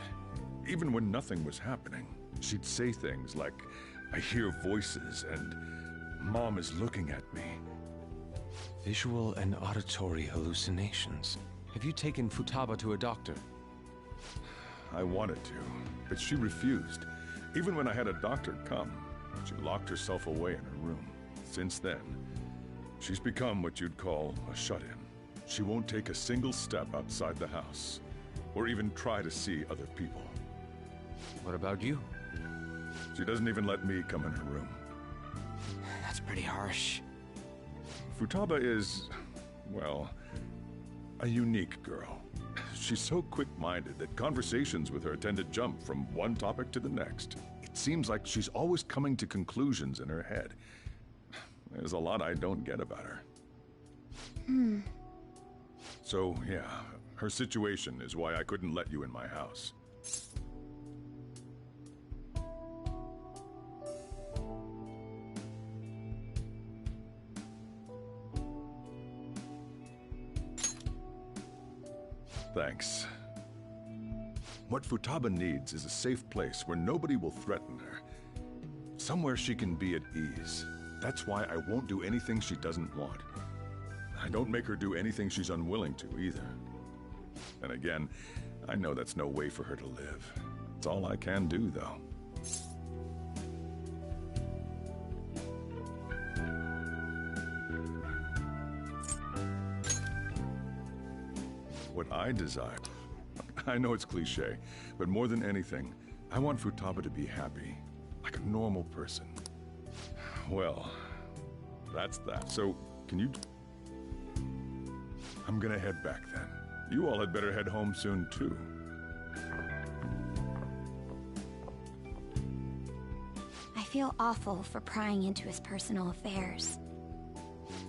Even when nothing was happening, she'd say things like, "I hear voices," and "Mom is looking at me." Visual and auditory hallucinations. Have you taken Futaba to a doctor? I wanted to, but she refused. Even when I had a doctor come, she locked herself away in her room. Since then, she's become what you'd call a shut-in. She won't take a single step outside the house, or even try to see other people. What about you? She doesn't even let me come in her room. That's pretty harsh. Futaba is, well, a unique girl. She's so quick-minded that conversations with her tend to jump from one topic to the next. It seems like she's always coming to conclusions in her head. There's a lot I don't get about her. So, yeah, her situation is why I couldn't let you in my house. Thanks. What Futaba needs is a safe place where nobody will threaten her. Somewhere she can be at ease. That's why I won't do anything she doesn't want. I don't make her do anything she's unwilling to, either. And again, I know that's no way for her to live. It's all I can do, though. What I desire... I know it's cliche, but more than anything, I want Futaba to be happy, like a normal person. Well, that's that. So, can you... I'm gonna head back then. You all had better head home soon, too. I feel awful for prying into his personal affairs.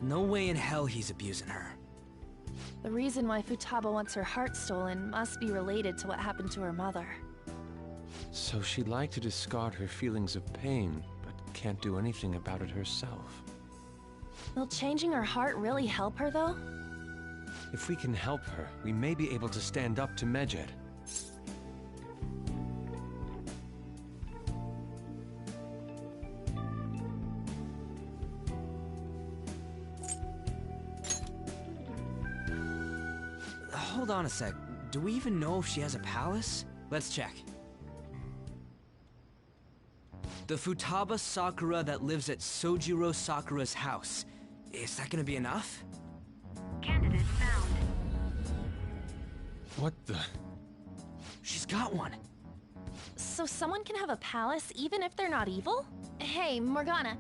No way in hell he's abusing her. The reason why Futaba wants her heart stolen must be related to what happened to her mother. So she'd like to discard her feelings of pain, but can't do anything about it herself. Will changing her heart really help her, though? If we can help her, we may be able to stand up to Medjed. Hold on a sec. Do we even know if she has a palace? Let's check. The Futaba Sakura that lives at Sojiro Sakura's house. Is that gonna be enough? Candidate found. What the? She's got one. So someone can have a palace even if they're not evil? Hey, Morgana.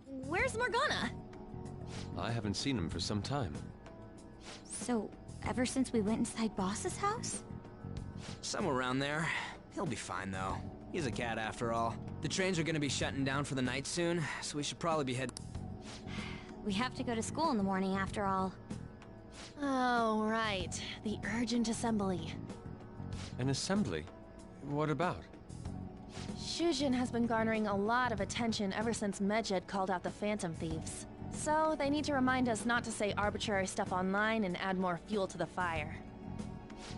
Where's Morgana? I haven't seen him for some time. So, ever since we went inside Boss's house? Somewhere around there. He'll be fine, though. He's a cat after all. The trains are gonna be shutting down for the night soon, so we should probably be heading. We have to go to school in the morning after all. Oh, right. The urgent assembly. An assembly? What about? Shujin has been garnering a lot of attention ever since Medjed called out the Phantom Thieves. So, they need to remind us not to say arbitrary stuff online and add more fuel to the fire.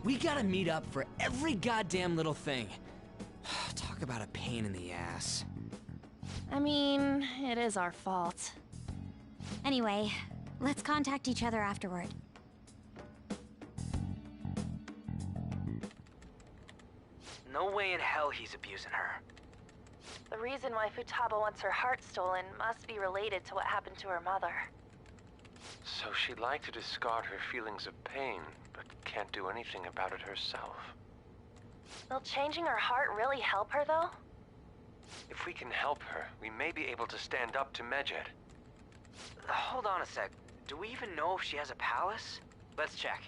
We gotta meet up for every goddamn little thing. Talk about a pain in the ass. I mean, it is our fault. Anyway, let's contact each other afterward. No way in hell he's abusing her. The reason why Futaba wants her heart stolen must be related to what happened to her mother. So she'd like to discard her feelings of pain, but can't do anything about it herself. Will changing her heart really help her, though? If we can help her, we may be able to stand up to Medjed. Hold on a sec. Do we even know if she has a palace? Let's check.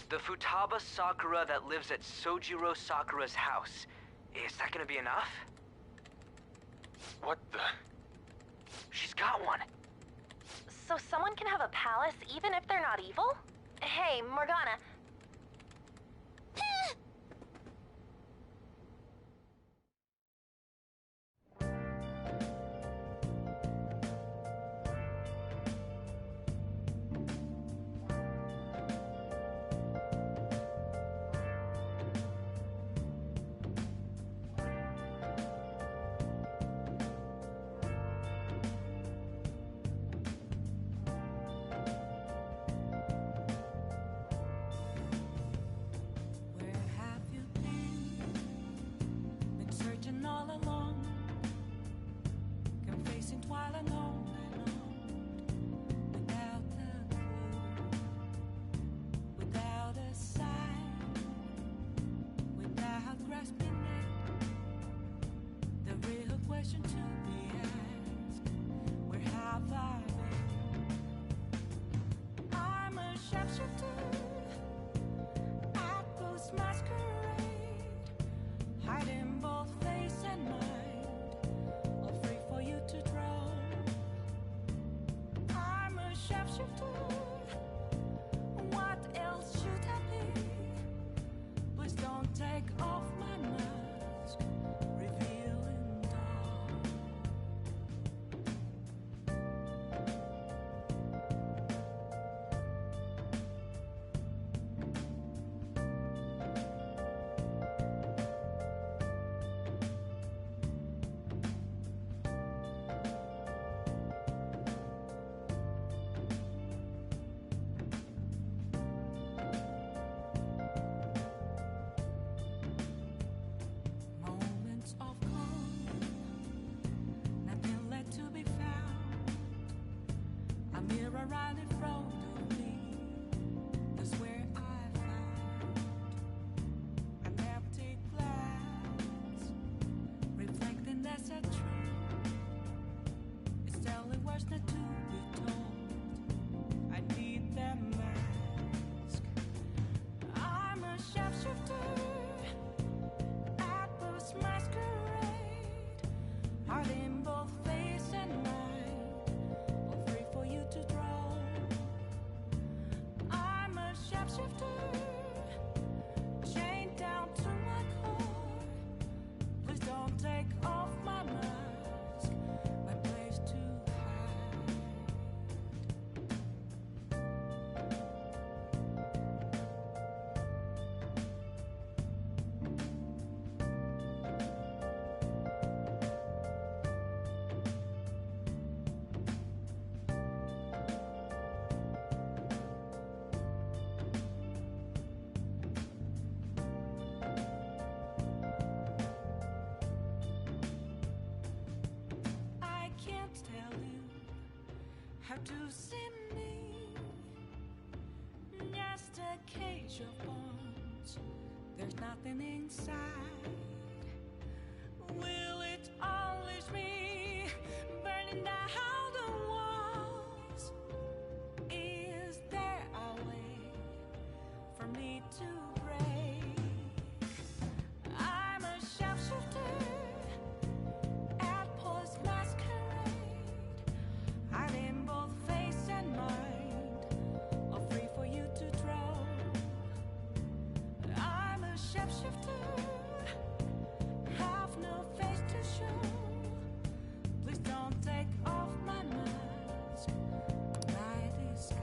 The Futaba Sakura that lives at Sojiro Sakura's house. Is that gonna be enough? What the? She's got one. So someone can have a palace even if they're not evil? Hey, Morgana. have to see me. Just a cage of bones. There's nothing inside. Will it always be burning down the walls? Is there a way for me to break? I'm a sharpshooter at Post Masquerade. I'm in both face and mind, all free for you to throw. I'm a shapeshifter, have no face to show. Please don't take off my mask, my disguise.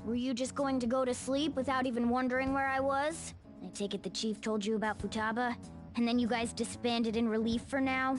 Were you just going to go to sleep without even wondering where I was? I take it the chief told you about Futaba, and then you guys disbanded in relief for now?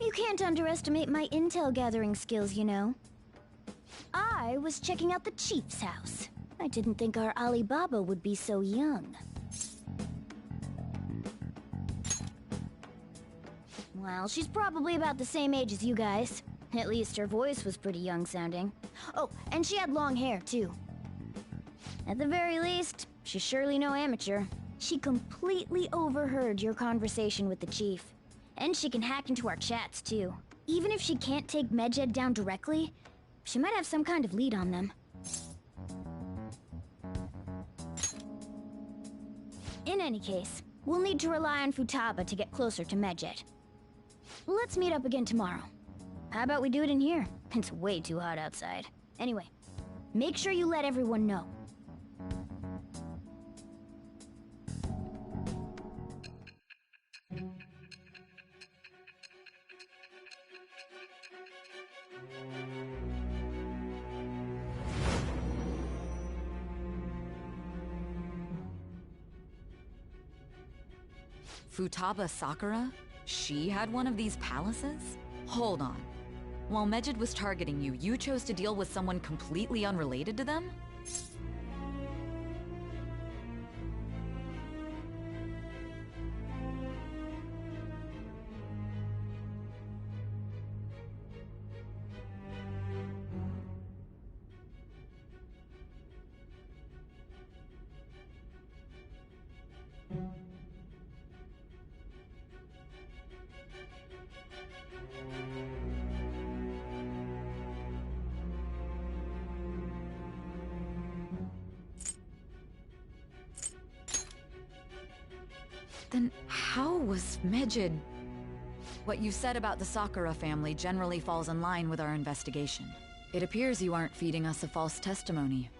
You can't underestimate my intel gathering skills, you know. I was checking out the chief's house. I didn't think our Alibaba would be so young. Well, she's probably about the same age as you guys. At least her voice was pretty young sounding. Oh, and she had long hair, too. At the very least, she's surely no amateur. She completely overheard your conversation with the chief. And she can hack into our chats, too. Even if she can't take Medjed down directly, she might have some kind of lead on them. In any case, we'll need to rely on Futaba to get closer to Medjed. Let's meet up again tomorrow. How about we do it in here? It's way too hot outside. Anyway, make sure you let everyone know. Futaba Sakura? She had one of these palaces? Hold on. While Medjed was targeting you, you chose to deal with someone completely unrelated to them? Then how was Medjed... What you said about the Sakura family generally falls in line with our investigation. It appears you aren't feeding us a false testimony.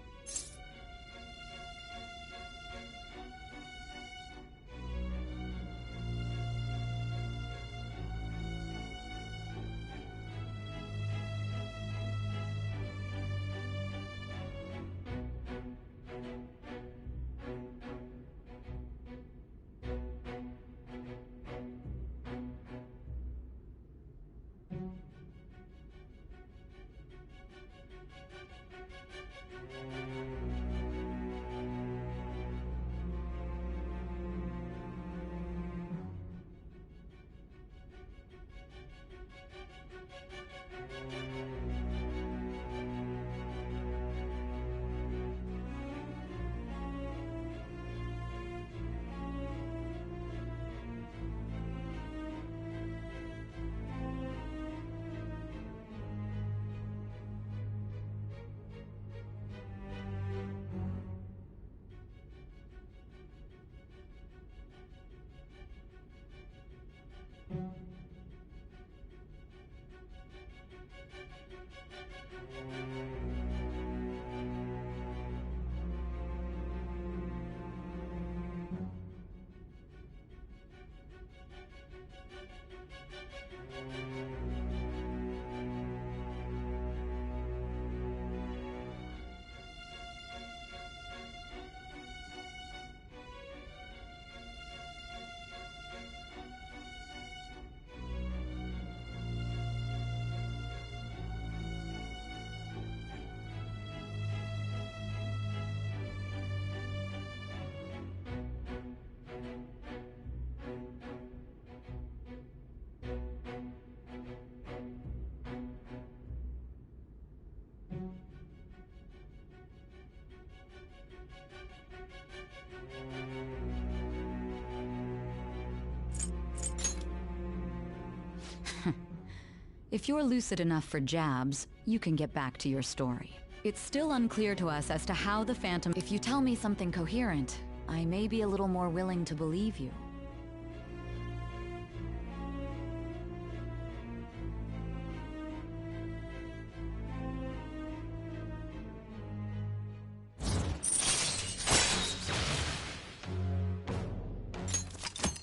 If you're lucid enough for jabs, you can get back to your story. It's still unclear to us as to how the Phantom... If you tell me something coherent, I may be a little more willing to believe you.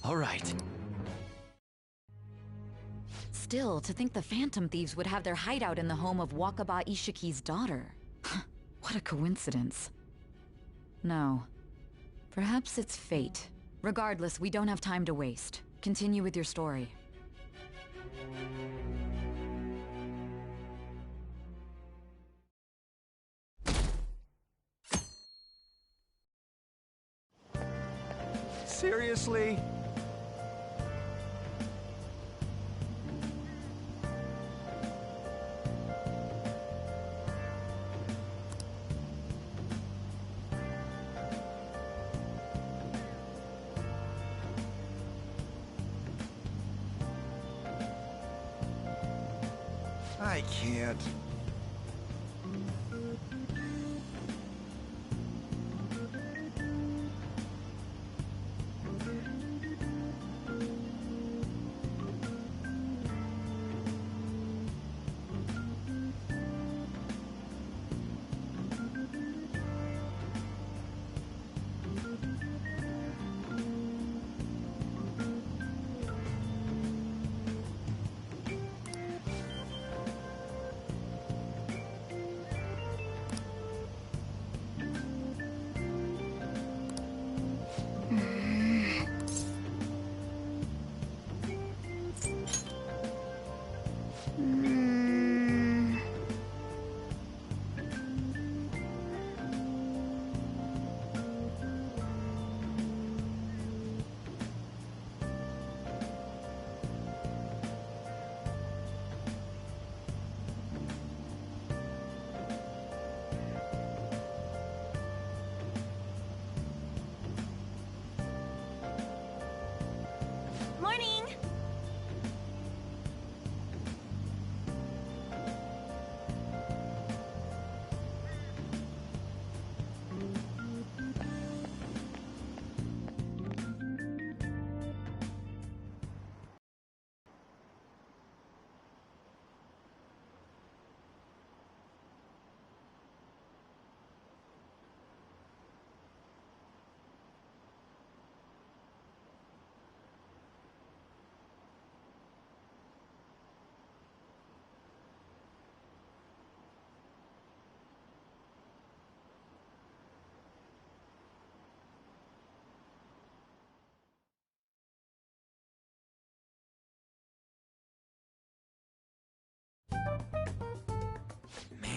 All right. Still, to think the Phantom Thieves would have their hideout in the home of Wakaba Ishiki's daughter. What a coincidence. No. Perhaps it's fate. Regardless, we don't have time to waste. Continue with your story. Seriously? I can't.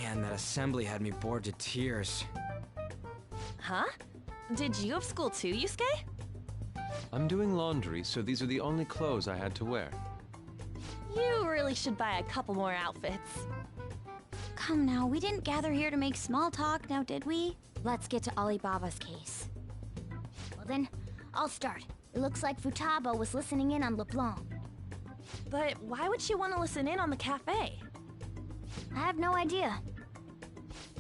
Man, that assembly had me bored to tears. Huh? Did you have school too, Yusuke? I'm doing laundry, so these are the only clothes I had to wear. You really should buy a couple more outfits. Come now, we didn't gather here to make small talk, now did we? Let's get to Alibaba's case. Well then, I'll start. It looks like Futaba was listening in on LeBlanc. But why would she want to listen in on the cafe? I have no idea.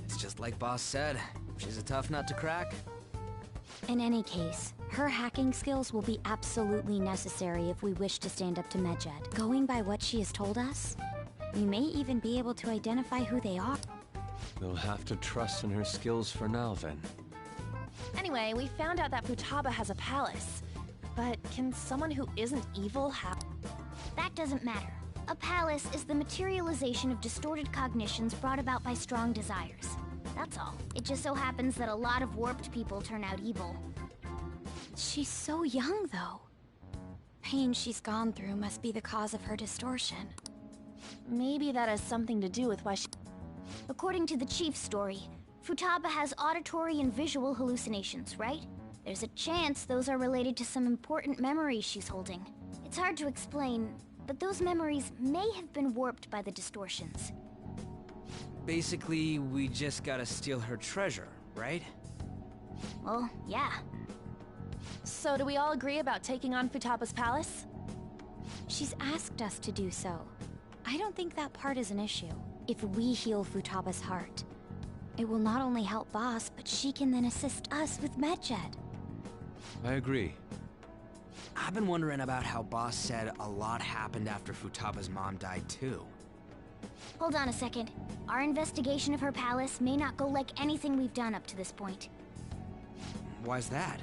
It's just like Boss said. She's a tough nut to crack. In any case, her hacking skills will be absolutely necessary if we wish to stand up to Medjed. Going by what she has told us, we may even be able to identify who they are. We'll have to trust in her skills for now, then. Anyway, we found out that Futaba has a palace. But can someone who isn't evil have... That doesn't matter. A palace is the materialization of distorted cognitions brought about by strong desires. That's all. It just so happens that a lot of warped people turn out evil. She's so young, though. Pain she's gone through must be the cause of her distortion. Maybe that has something to do with why she... According to the chief's story, Futaba has auditory and visual hallucinations, right? There's a chance those are related to some important memories she's holding. It's hard to explain, but those memories may have been warped by the distortions. Basically, we just gotta steal her treasure, right? Well, yeah. So do we all agree about taking on Futaba's palace? She's asked us to do so. I don't think that part is an issue. If we heal Futaba's heart, it will not only help Boss, but she can then assist us with Medjed. I agree. I've been wondering about how Boss said a lot happened after Futaba's mom died, too. Hold on a second. Our investigation of her palace may not go like anything we've done up to this point. Why's that?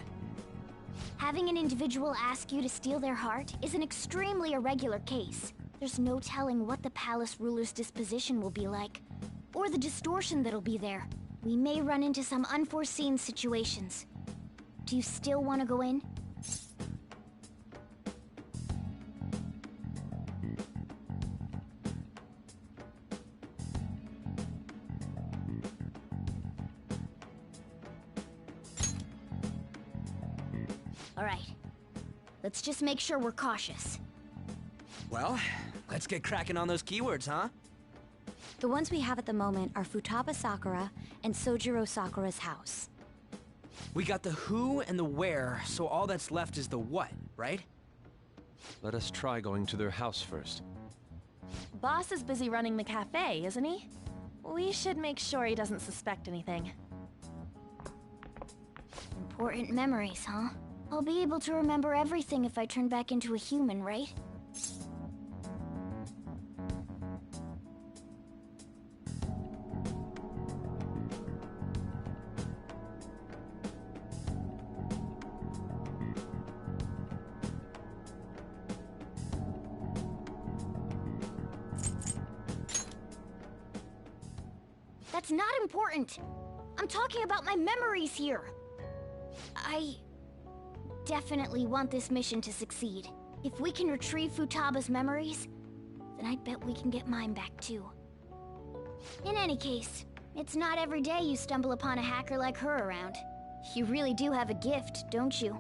Having an individual ask you to steal their heart is an extremely irregular case. There's no telling what the palace ruler's disposition will be like, or the distortion that'll be there. We may run into some unforeseen situations. Do you still want to go in? All right. Let's just make sure we're cautious. Well, let's get cracking on those keywords, huh? The ones we have at the moment are Futaba Sakura and Sojiro Sakura's house. We got the who and the where, so all that's left is the what, right? Let us try going to their house first. Boss is busy running the cafe, isn't he? We should make sure he doesn't suspect anything. Important memories, huh? I'll be able to remember everything if I turn back into a human, right? That's not important. I'm talking about my memories here. I definitely want this mission to succeed. If we can retrieve Futaba's memories, then I bet we can get mine back too. In any case, it's not every day you stumble upon a hacker like her around. You really do have a gift, don't you?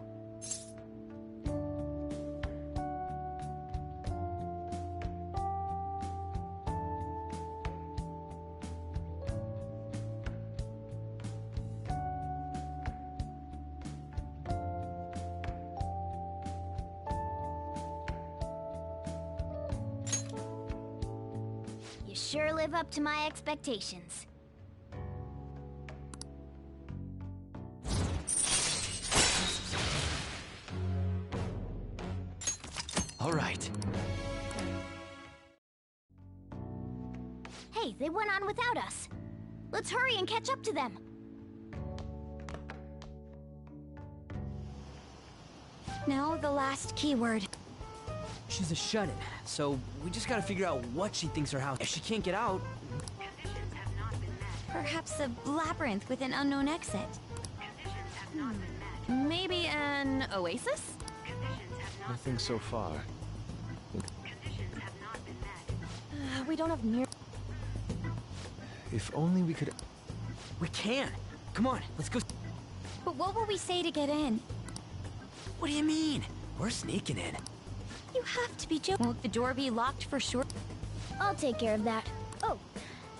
You sure live up to my expectations. All right. Hey, they went on without us. Let's hurry and catch up to them. Now the last keyword. She's a shut-in, so we just gotta figure out what she thinks her house. If she can't get out, Perhaps a labyrinth with an unknown exit. Maybe an oasis? Nothing so far. We don't have near... If only we could... We can! Come on, let's go. But what will we say to get in? What do you mean? We're sneaking in. You have to be joking. Won't the door be locked for sure? I'll take care of that. Oh,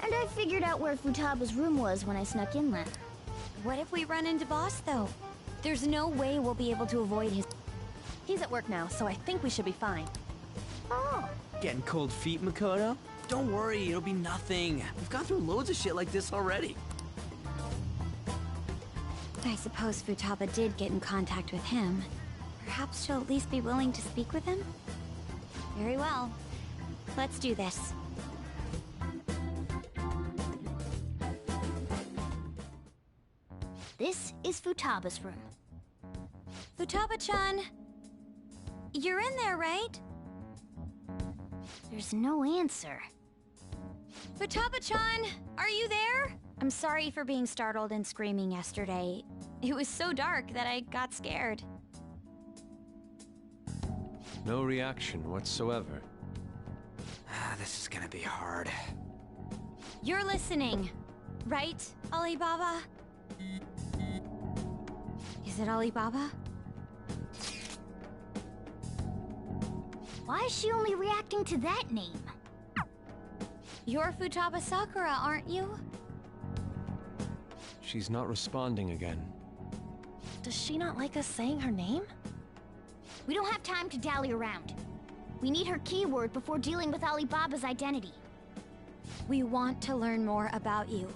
and I figured out where Futaba's room was when I snuck in last. What if we run into Boss, though? There's no way we'll be able to avoid his... He's at work now, so I think we should be fine. Oh. Getting cold feet, Makoto? Don't worry, it'll be nothing. We've gone through loads of shit like this already. I suppose Futaba did get in contact with him. Perhaps she'll at least be willing to speak with him? Very well. Let's do this. This is Futaba's room. Futaba-chan! You're in there, right? There's no answer. Futaba-chan! Are you there? I'm sorry for being startled and screaming yesterday. It was so dark that I got scared. No reaction whatsoever. This is gonna be hard. You're listening, right, Alibaba? Is it Alibaba? Why is she only reacting to that name? You're Futaba Sakura, aren't you? She's not responding again. Does she not like us saying her name? We don't have time to dally around. We need her keyword before dealing with Alibaba's identity. We want to learn more about you.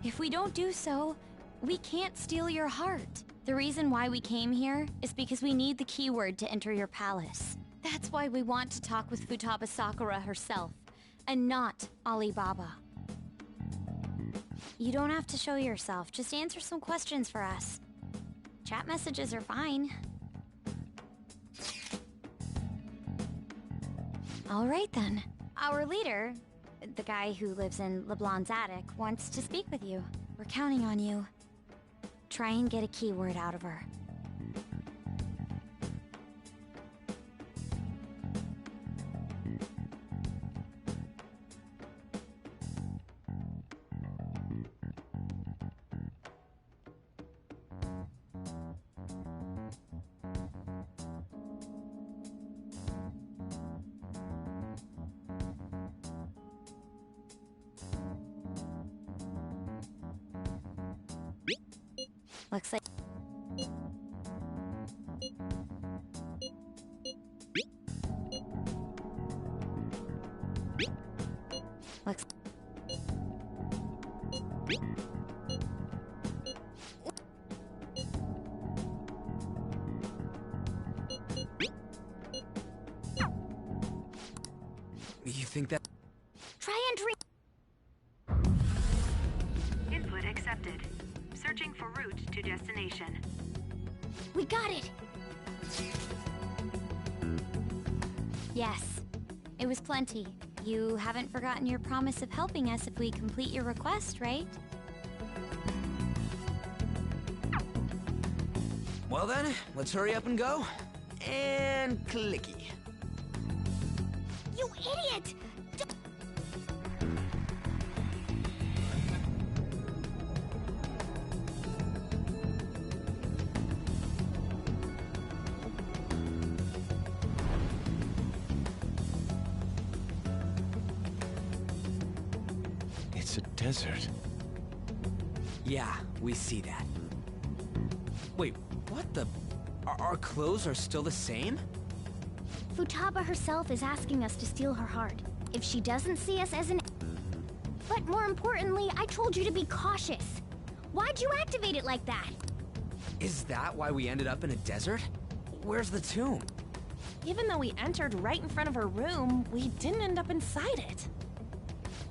If we don't do so, we can't steal your heart. The reason why we came here is because we need the keyword to enter your palace. That's why we want to talk with Futaba Sakura herself, and not Alibaba. You don't have to show yourself, just answer some questions for us. Chat messages are fine. All right then. Our leader, the guy who lives in LeBlanc's attic, wants to speak with you. We're counting on you. Try and get a keyword out of her. Looks like... Looks... You think that... Try entering... Input accepted. Searching for route to destination. We got it! Yes. It was plenty. You haven't forgotten your promise of helping us if we complete your request, right? Well then, let's hurry up and go. And clicky. You idiot! It's a desert. Yeah, we see that. Wait, what the... Our clothes are still the same? Futaba herself is asking us to steal her heart. If she doesn't see us as an... But more importantly, I told you to be cautious. Why'd you activate it like that? Is that why we ended up in a desert? Where's the tomb? Even though we entered right in front of her room, we didn't end up inside it.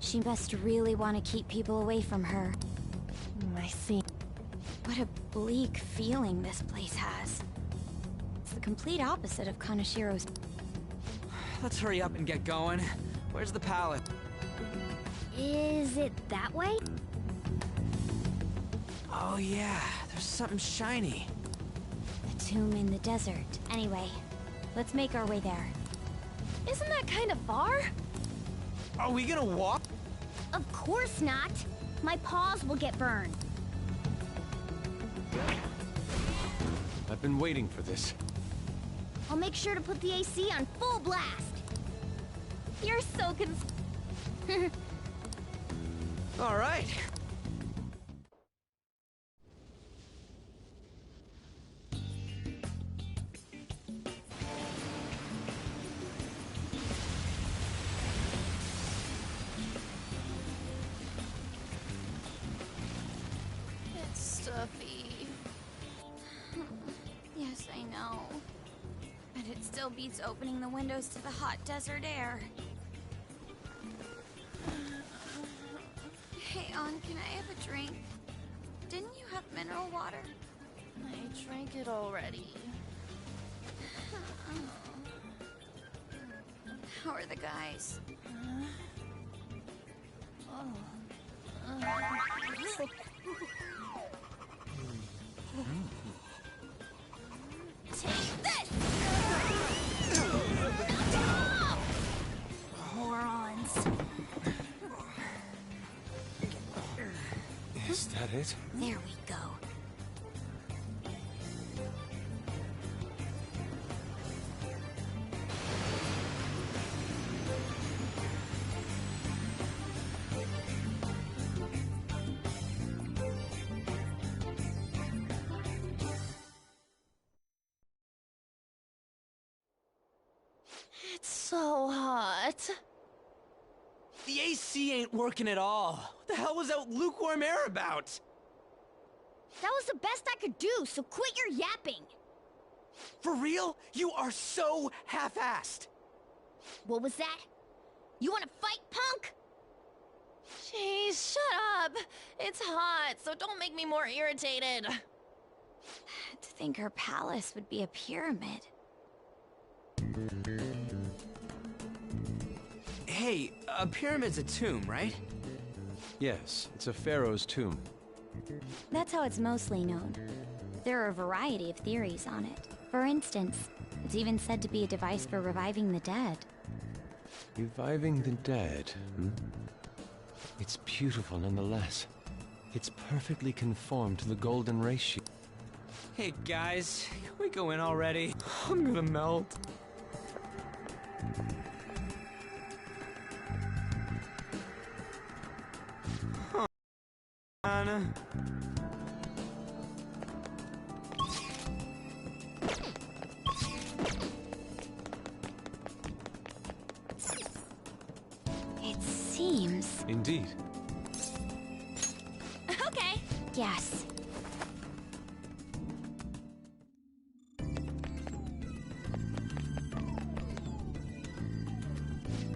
She must really want to keep people away from her. I see. What a bleak feeling this place has. It's the complete opposite of Kanashiro's. Let's hurry up and get going. Where's the palace? Is it that way? Oh yeah, there's something shiny. The tomb in the desert. Anyway, let's make our way there. Isn't that kind of far? Are we gonna walk? Of course not. My paws will get burned. I've been waiting for this. I'll make sure to put the AC on full blast. You're so All right. It's stuffy. Yes, I know. But it still beats opening the windows to the hot desert air. Hey, On, can I have a drink? Didn't you have mineral water? I drank it already. How are the guys? Take this! Morons. Is that it? There we go. It's so hot. The AC ain't working at all. What the hell was that lukewarm air about? That was the best I could do, so quit your yapping. For real? You are so half-assed. What was that? You want to fight, punk? Jeez, shut up. It's hot, so don't make me more irritated. To think her palace would be a pyramid. Hey, a pyramid's a tomb, right? Yes, it's a pharaoh's tomb. That's how it's mostly known. There are a variety of theories on it. For instance, it's even said to be a device for reviving the dead. Reviving the dead, hmm? It's beautiful nonetheless. It's perfectly conformed to the golden ratio. Hey guys, can we go in already? I'm gonna melt. Anna. It seems... Indeed. Okay. Yes.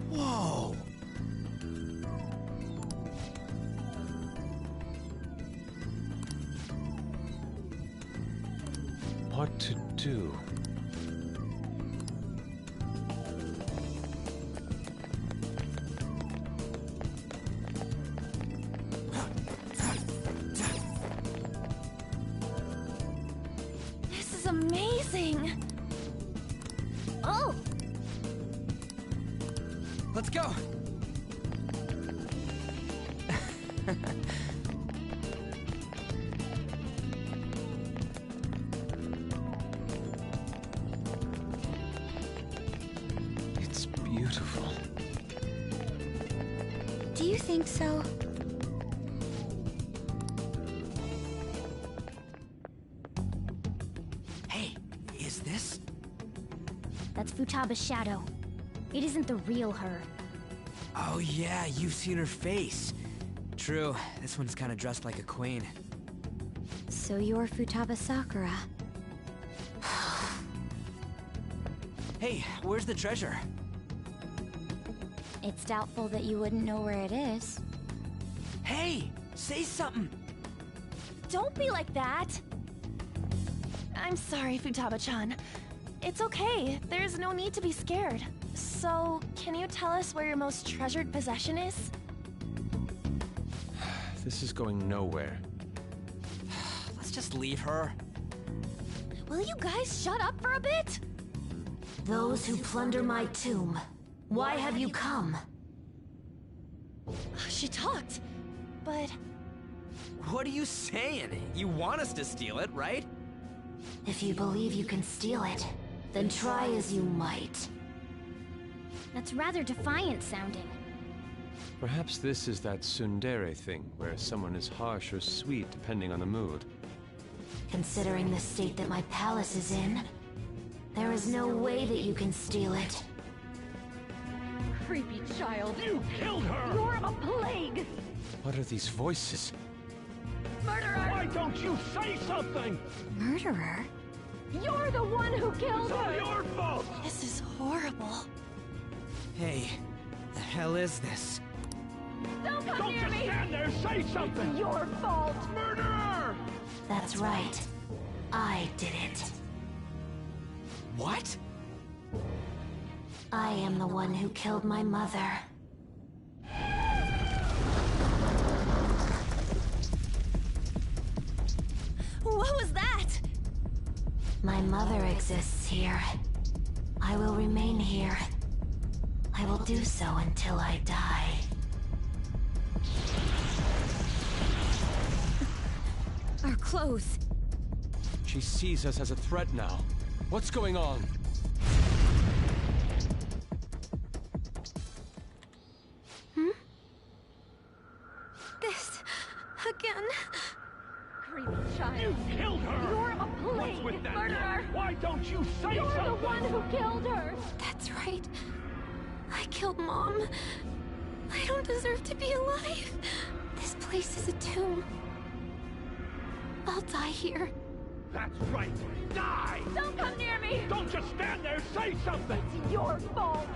Whoa! What to do? This is amazing. Oh! Let's go! It's beautiful. Do you think so? Hey, is this? That's Futaba's shadow. It isn't the real her. Oh yeah, you've seen her face. True, this one's kinda dressed like a queen. So you're Futaba Sakura. Hey, where's the treasure? It's doubtful that you wouldn't know where it is. Hey, say something! Don't be like that. I'm sorry, Futaba-chan. It's okay. There's no need to be scared. So, can you tell us where your most treasured possession is? This is going nowhere. Let's just leave her. Will you guys shut up for a bit? Those who plunder my tomb, why have you come? She talked, but... What are you saying? You want us to steal it, right? If you believe you can steal it, then try as you might. That's rather defiant sounding. Perhaps this is that tsundere thing, where someone is harsh or sweet depending on the mood. Considering the state that my palace is in, there is no way that you can steal it. Creepy child. You killed her! You're a plague! What are these voices? Murderer! Why don't you say something? Murderer? You're the one who killed It's all her! your fault! This is horrible. Hey, the hell is this? Don't come Don't near just me! stand there, say something! It's your fault! Murderer! That's right. I did it. What? I am the one who killed my mother. What was that? My mother exists here. I will remain here. I will do so until I die. Our clothes. She sees us as a threat now. What's going on? This... again. Creepy child. You killed her! You're a plague! What's with that Murderer! now? Why don't you say You're something? the one who killed her! That's right. I killed Mom. I don't deserve to be alive. This place is a tomb. I'll die here. That's right. Die! Don't come near me! Don't just stand there, say something! It's your fault!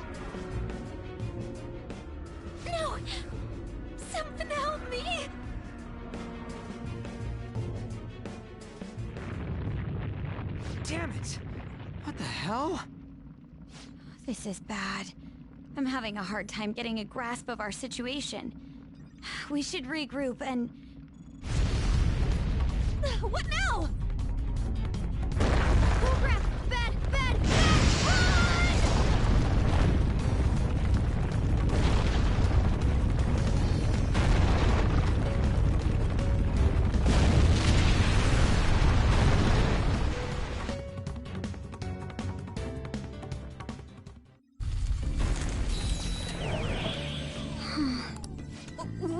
No! Something help me! Damn it! What the hell? This is bad. I'm having a hard time getting a grasp of our situation. We should regroup and... What now? Oh crap! Bad! Bad! Bad! Run!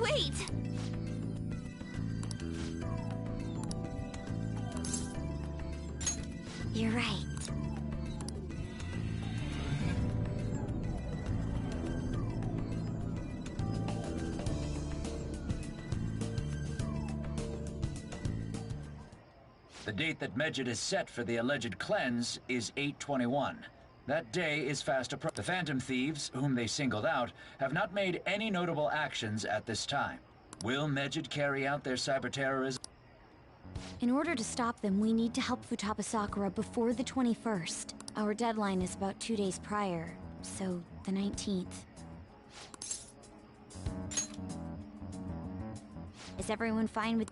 Wait! You're right. The date that Medjed is set for the alleged cleanse is 8/21. That day is fast approaching. The Phantom Thieves, whom they singled out, have not made any notable actions at this time. Will Medjed carry out their cyber-terrorism? In order to stop them, we need to help Futaba Sakura before the 21st. Our deadline is about 2 days prior, so the 19th. Is everyone fine with...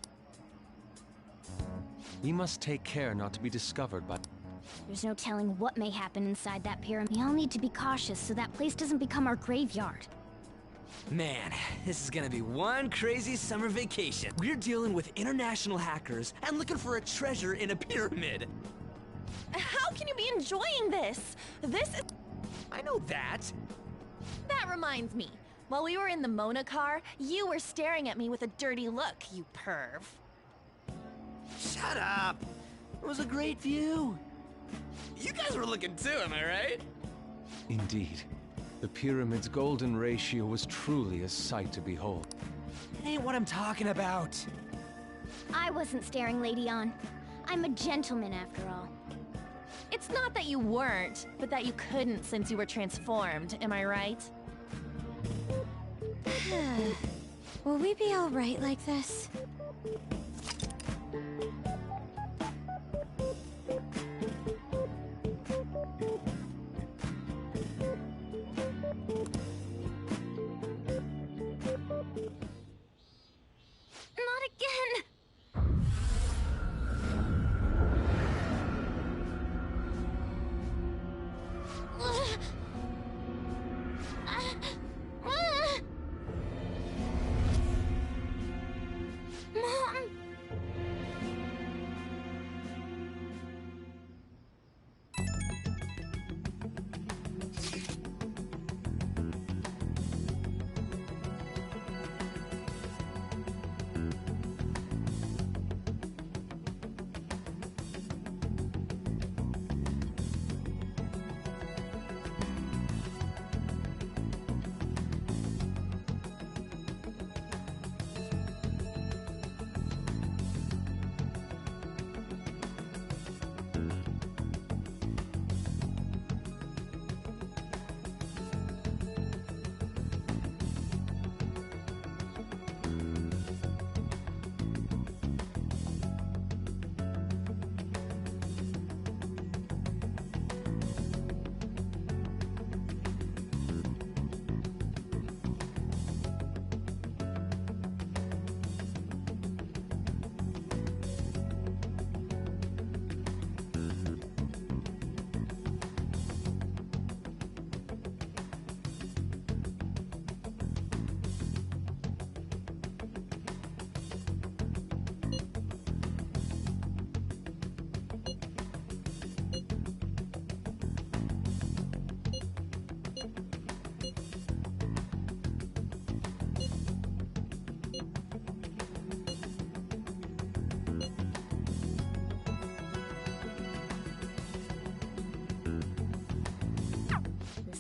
We must take care not to be discovered by... There's no telling what may happen inside that pyramid. We all need to be cautious so that place doesn't become our graveyard. Man, this is gonna be one crazy summer vacation. We're dealing with international hackers and looking for a treasure in a pyramid. How can you be enjoying this? This is... I know that. That reminds me. While we were in the Mona car, you were staring at me with a dirty look, you perv. Shut up. It was a great view. You guys were looking too, am I right? Indeed. The pyramid's golden ratio was truly a sight to behold. It ain't what I'm talking about. I wasn't staring Lady On. I'm a gentleman after all. It's not that you weren't, but that you couldn't since you were transformed, am I right? Will we be all right like this? Not again!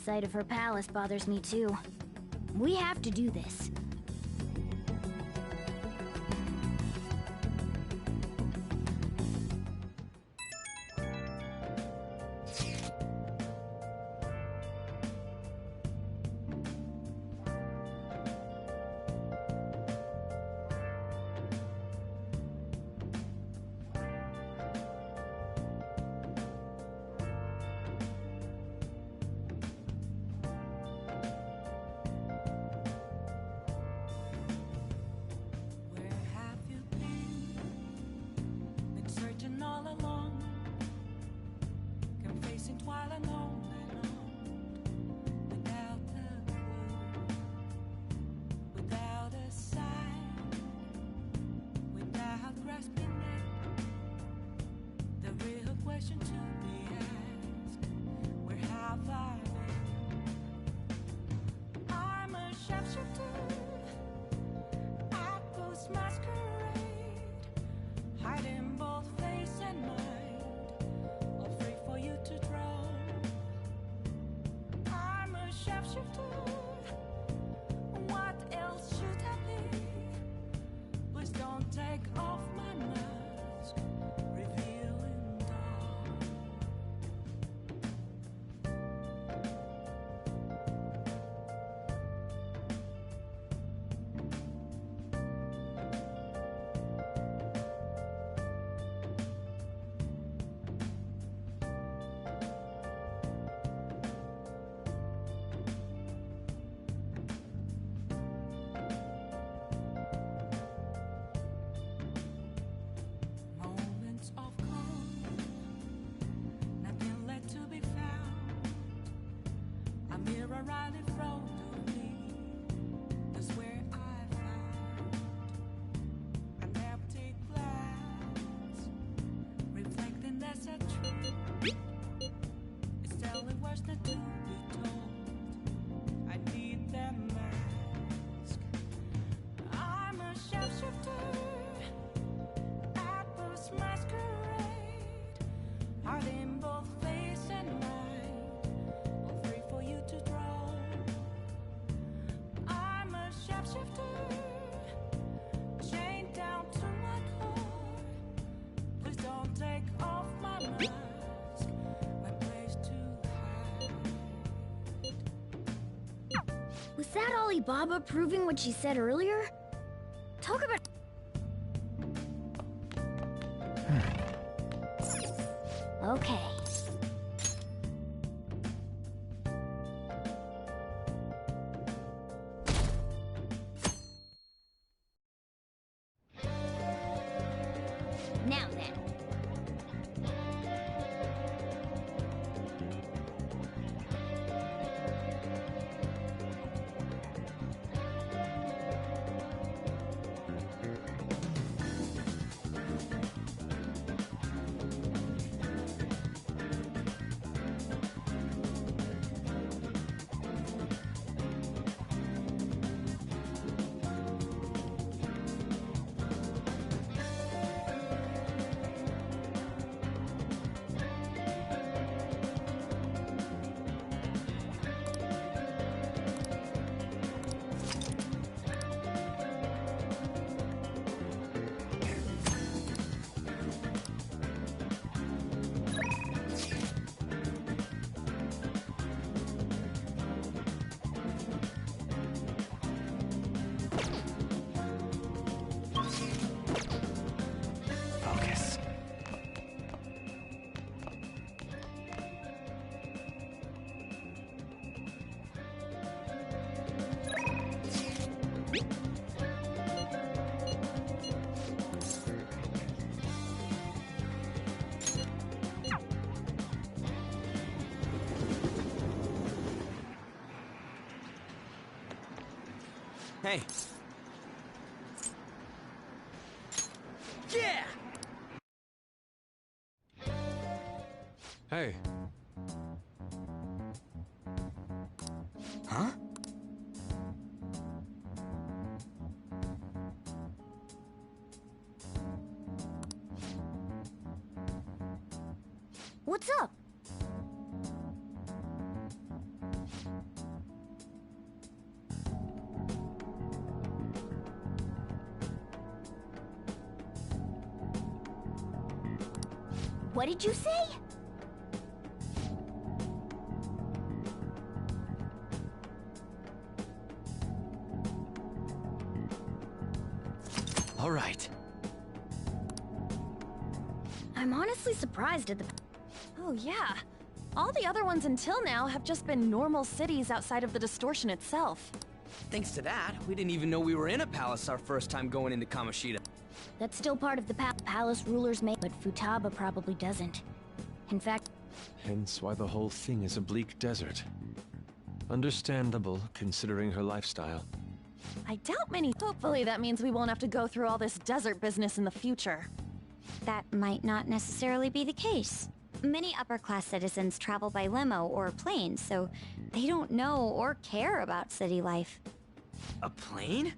sight of her palace bothers me too. We have to do this. Where have you been? Been searching all along, confessing while alone and on, without a clue, without a sign, without grasping it. The real question to be asked: where have I been? I'm a sharpshooter. I post masquerade, hiding both face and mind, all free for you to draw. I'm a sharpshooter. What else should I be? Please don't take off my mask, revealing dawn. Moments of calm, nothing left to be found. A mirror right in front of me, that's where I found an empty glass, reflecting that's a truth. It's telling words not to be told. I need that mask. I'm a sharpshooter. Apples masquerade, hiding both face and mind, all free for you to draw. I'm a sharpshooter, chained down to my core. Please don't take off my mask, my place to hide. Was that Alibaba proving what she said earlier? Talk about... Okay. Now then. Focus. Hey. Yeah! Hey. Huh? What's up? What did you say? All right. I'm honestly surprised at the... Oh, yeah. All the other ones until now have just been normal cities outside of the distortion itself. Thanks to that, we didn't even know we were in a palace our first time going into Kamoshida. That's still part of the palace rulers make, but Futaba probably doesn't. In fact... Hence why the whole thing is a bleak desert. Understandable, considering her lifestyle. I doubt many... Hopefully that means we won't have to go through all this desert business in the future. That might not necessarily be the case. Many upper-class citizens travel by limo or plane, so they don't know or care about city life. A plane?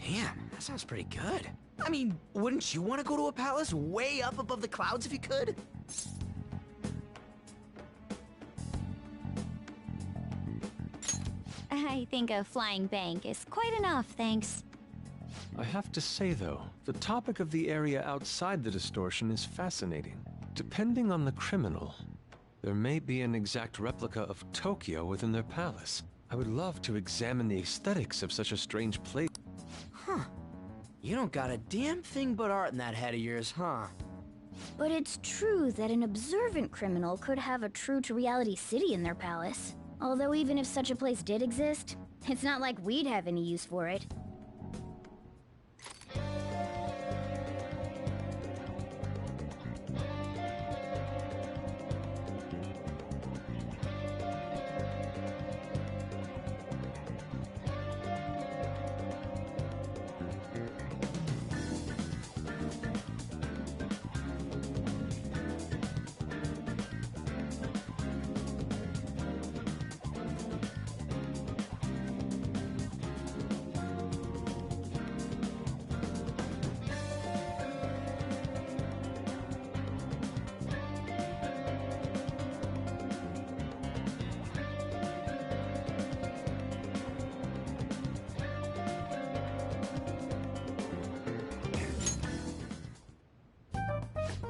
Damn, that sounds pretty good. I mean, wouldn't you want to go to a palace way up above the clouds if you could? I think a flying bank is quite enough, thanks. I have to say, though, the topic of the area outside the distortion is fascinating. Depending on the criminal, there may be an exact replica of Tokyo within their palace. I would love to examine the aesthetics of such a strange place. Huh. You don't got a damn thing but art in that head of yours, huh? But it's true that an observant criminal could have a true-to-reality city in their palace. Although even if such a place did exist, it's not like we'd have any use for it.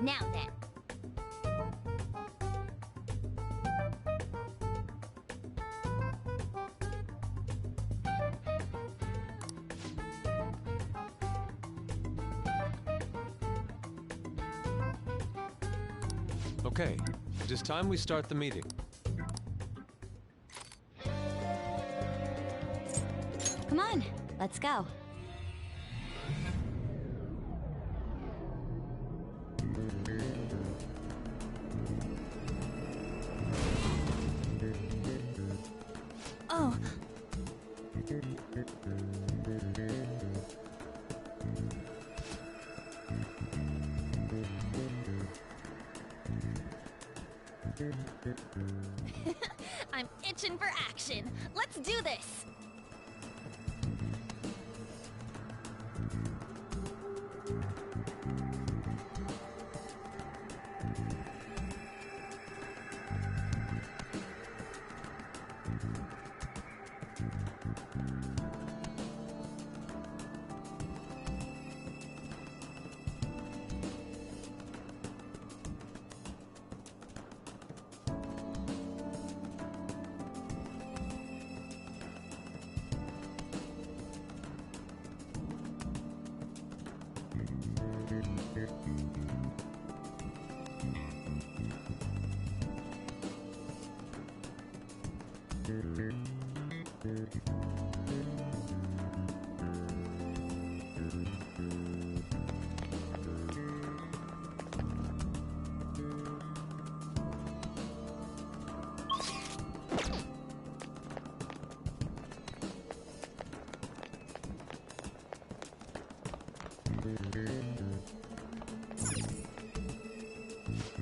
Now then. Okay, it is time we start the meeting. Come on, let's go. Oh. I'm itching for action. Let's do this.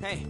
Hey.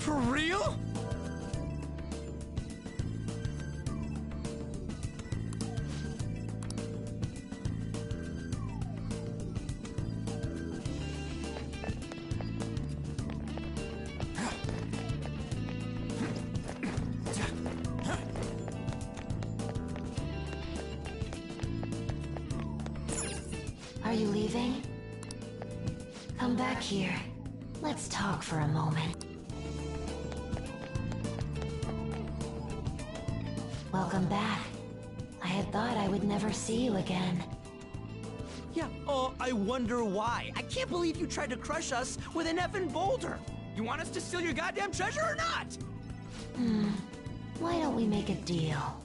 For real? Are you leaving? Come back here. Let's talk for a moment. Welcome back. I had thought I would never see you again. Yeah, I wonder why. I can't believe you tried to crush us with an effing boulder. You want us to steal your goddamn treasure or not? Why don't we make a deal?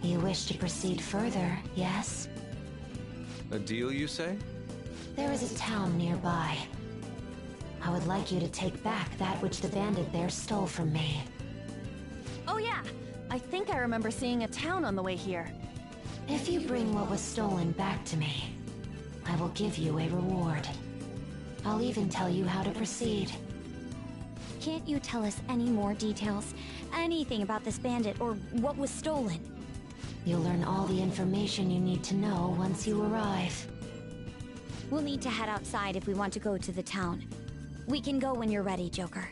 You wish to proceed further, yes? A deal, you say? There is a town nearby. I would like you to take back that which the bandit there stole from me. Oh yeah, I think I remember seeing a town on the way here. If you bring what was stolen back to me, I will give you a reward. I'll even tell you how to proceed. Can't you tell us any more details? Anything about this bandit or what was stolen? You'll learn all the information you need to know once you arrive. We'll need to head outside if we want to go to the town. We can go when you're ready, Joker.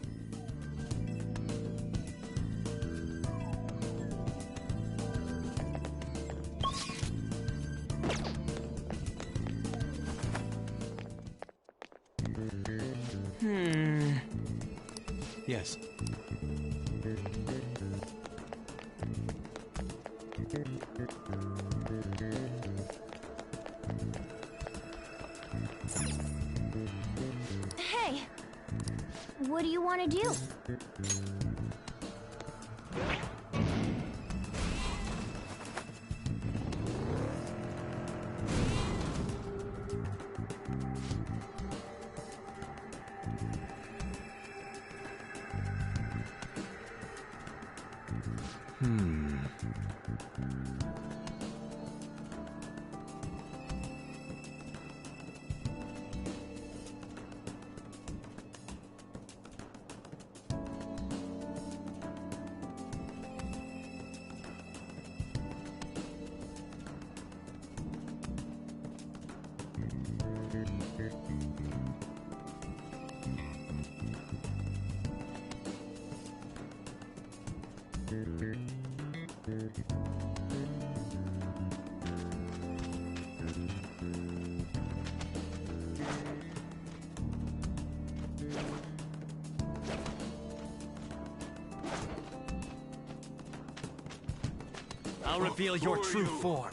Yes. Hey! What do you want to do? I'll reveal your true form.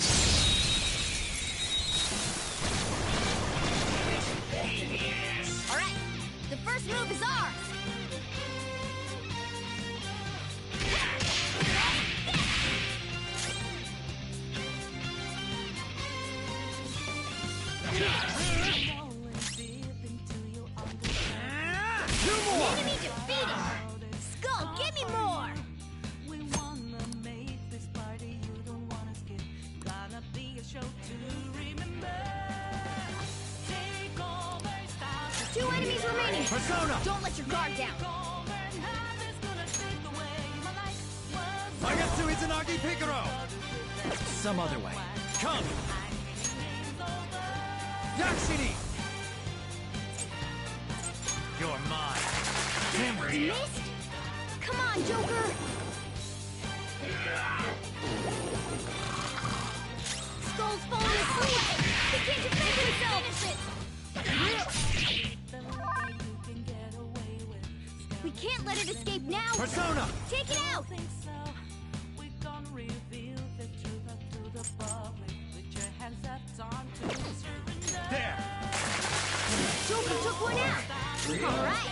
All right, the first move is ours. Enemy defeated! Skull, give me more! Two enemies remaining! Persona! Don't let your guard down! Magatsu Izanagi Picaro! Some other way. Come! Yakshini! You're mine. Memory. Missed? Come on, Joker! Skull's falling asleep! He can't defend himself! We can't let it escape now! Persona! Take it out! There! Joker took one out! Alright!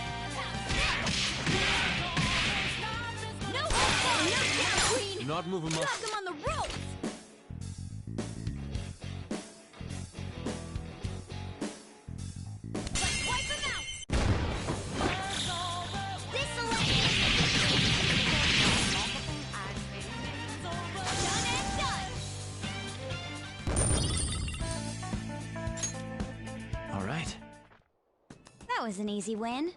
No hope! No down, Queen! Do not move him Drop off. him on the ropes! Let's wipe him out! This'll done and done! All right. That was an easy win.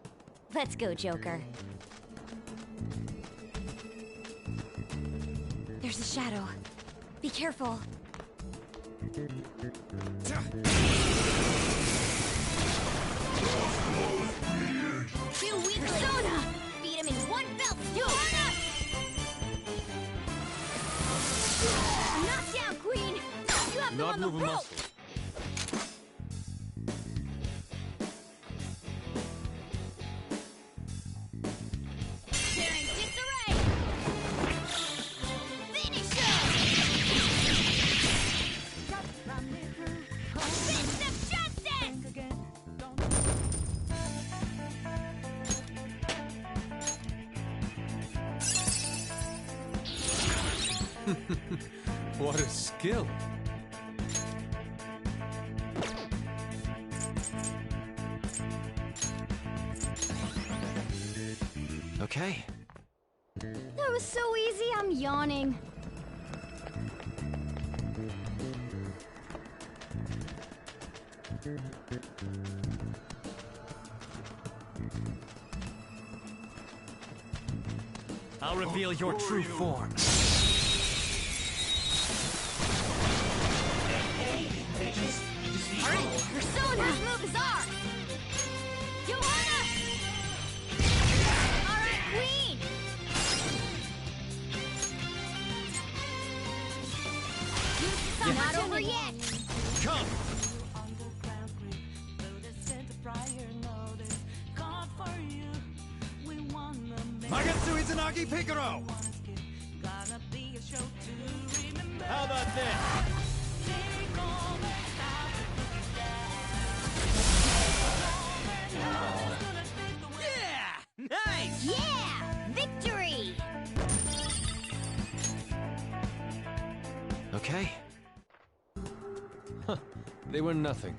Let's go, Joker. There's a shadow. Be careful. Two weaklings! Persona! Beat him in one fell swoop! Knock down, Queen! You have them Not on the moving rope! muscle. They're in disarray! Finish him! Fist of justice! What a skill. Okay. That was so easy, I'm yawning. I'll reveal your true form. Alright, Persona! First move is ours! Johanna! Alright, Queen! Yeah. Not over yet! Come! Magatsu Izanagi Picaro! How about this? Yeah! Nice! Yeah! Victory! Okay. Huh. They were nothing.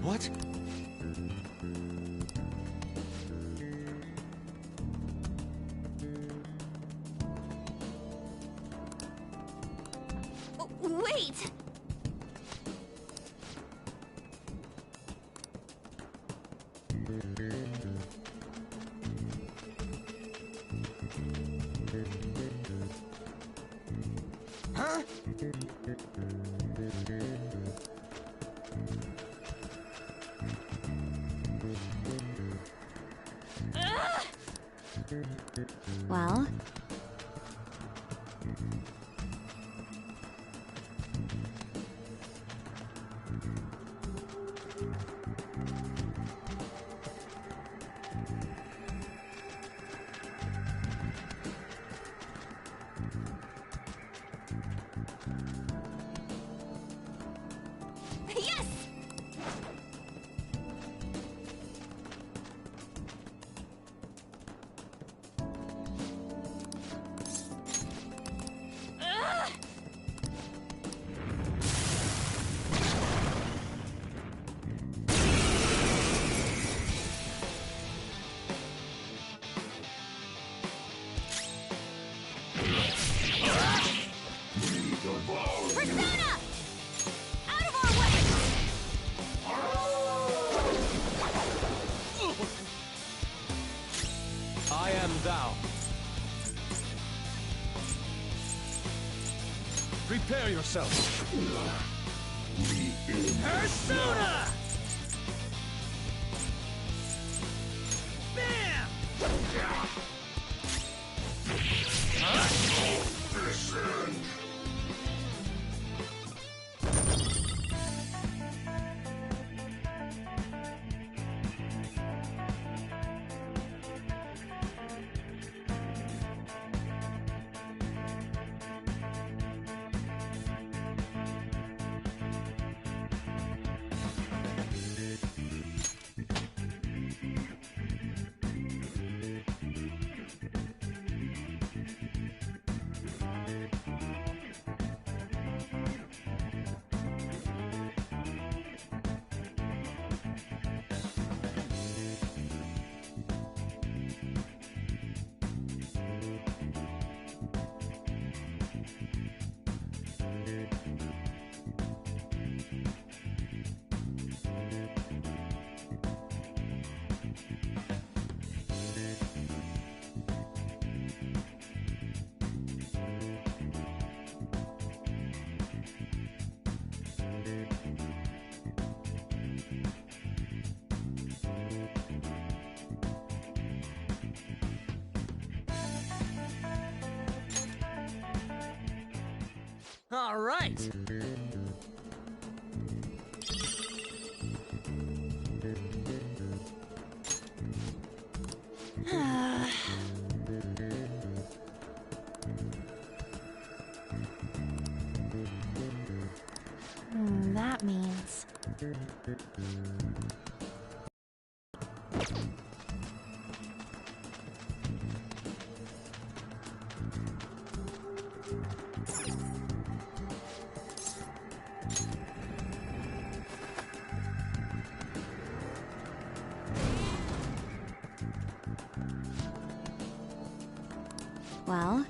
What? Wait! Huh? Well? Yes! Persona! Out of our way! I am thou. Prepare yourself. Persona! Bam! All right. That means... Well?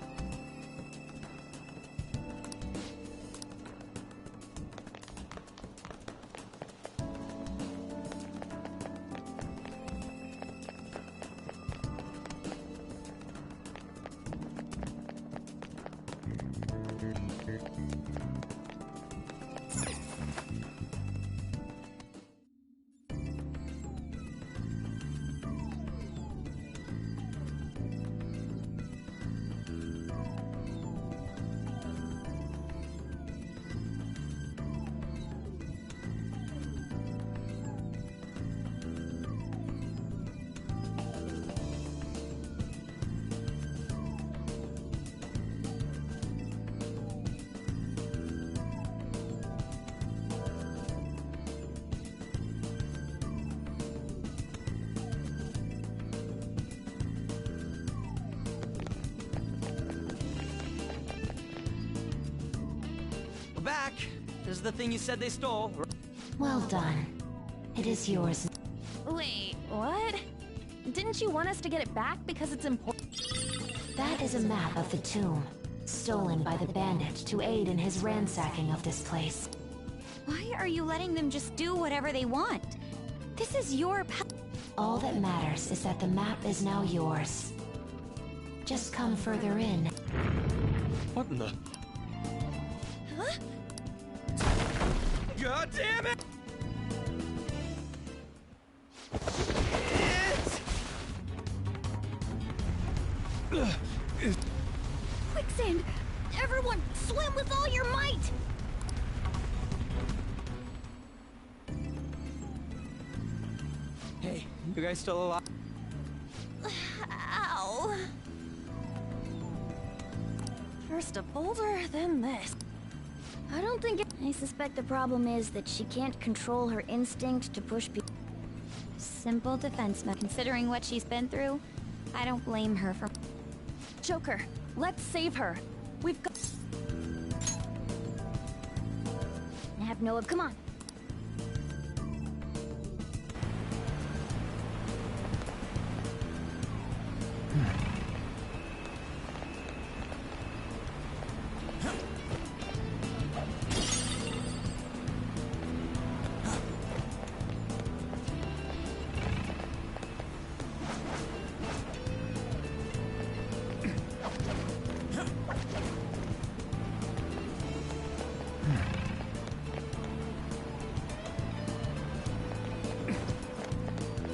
We're back. This is the thing you said they stole. Well done. It is yours. Wait, what? Didn't you want us to get it back because it's important? That is a map of the tomb, stolen by the bandit to aid in his ransacking of this place. Why are you letting them just do whatever they want? This is your All that matters is that the map is now yours. Just come further in. What in the... Huh? God damn it! Quicksand! Everyone, swim with all your might! Hey, you guys still alive? Ow. First a boulder, then this. I don't think I suspect the problem is that she can't control her instinct to push people. Simple defense, considering what she's been through. I don't blame her for... Joker, let's save her. We've got... Nab Noah, come on.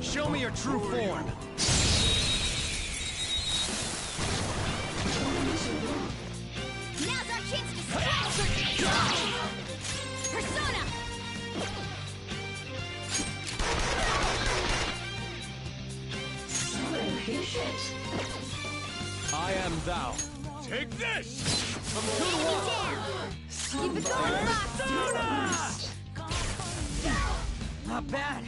Show me your true form. Now's our chance to strike! Persona! I am thou. Take this! Keep it going, Fox! Not bad.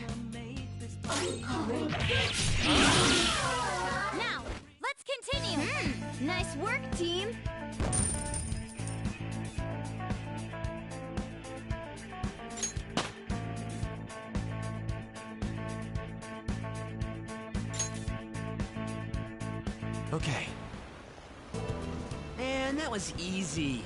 Now, let's continue! Nice work, team! Okay. Man, that was easy.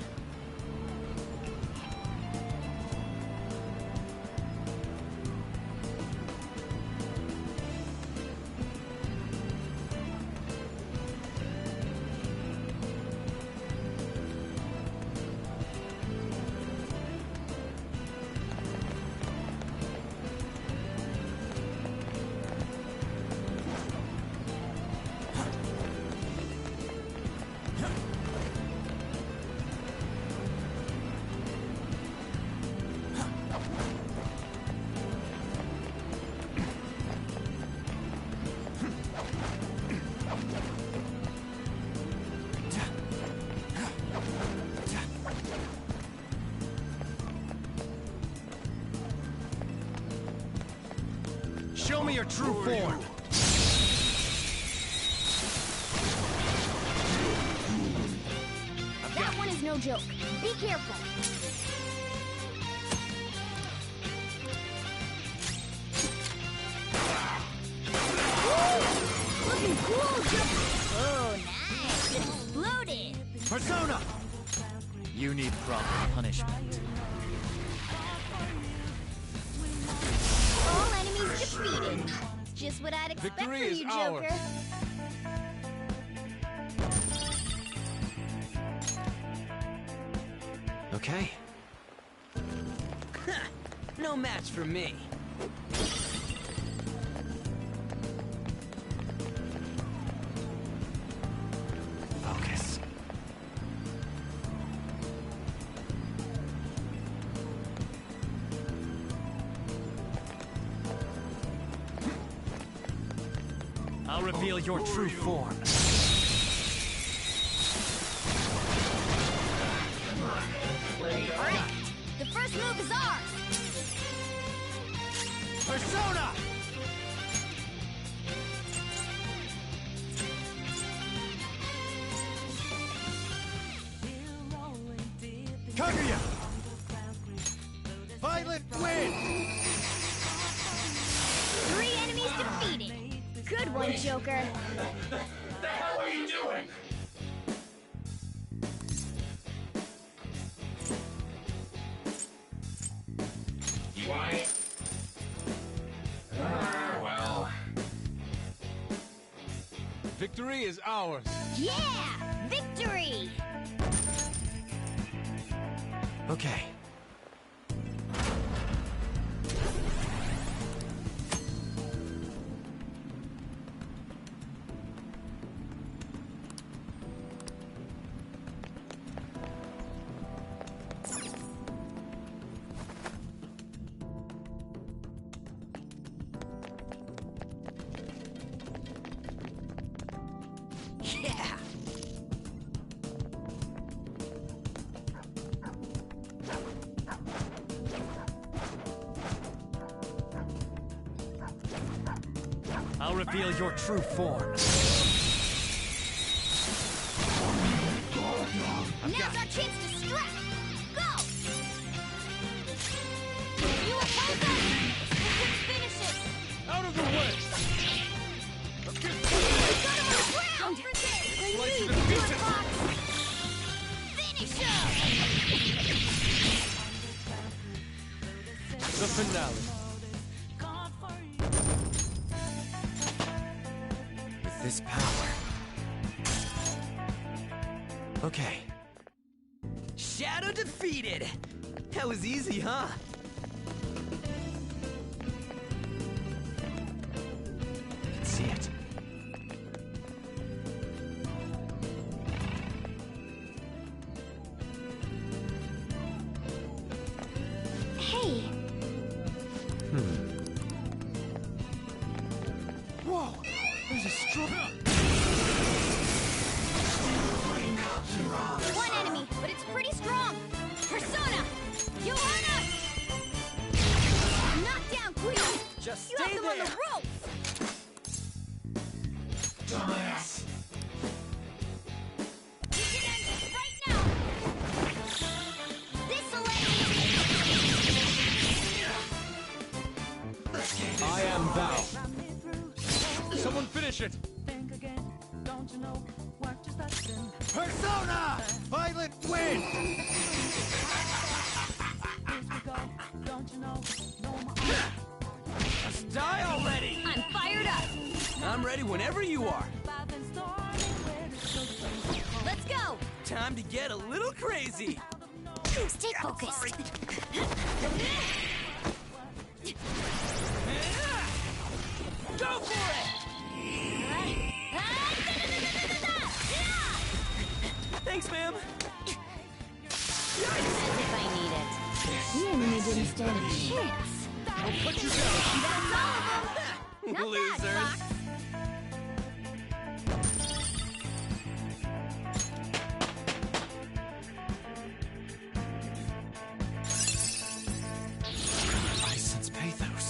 me your true form. That one is no joke. Be careful. Woo! Looking cool, Joker. Oh, nice. It exploded. Persona! You need proper punishment. All enemies defeated. Just what I'd expect Victory from is you, ours. Joker. Okay. No match for me. Focus. I'll reveal your true form. Alright, the first move is ours. Persona! Kaguya! Violet win! 3 enemies defeated. Good one, Joker. The hell are you doing? Why? Well. Victory is ours. Yeah! Victory! Okay. Yeah! I'll reveal your true form. Now's our chance to strike! Go! You oppose us! Let's finish it! Out of the way! We got him on the ground! I knew you could do it, Fox! Finish him! The finale. With this power. Okay. Shadow defeated! That was easy, huh? I can see it. Hey! Whoa! There's a strong... One enemy, but it's pretty strong! Persona! You hurt us! Knock down, Queen! Just You stay have them on there. the ropes! Dumbass. We can end this right now! This'll I am thou. Someone finish it! Persona! Violet win! Just die already! I'm fired up! I'm ready whenever you are. Let's go! Time to get a little crazy. Stay focused. Go for it! Thanks, ma'am. As if I need it. The enemy didn't stand a chance. I'll cut you down! That's all of them! Not Losers. bad, Fox. I sense pathos.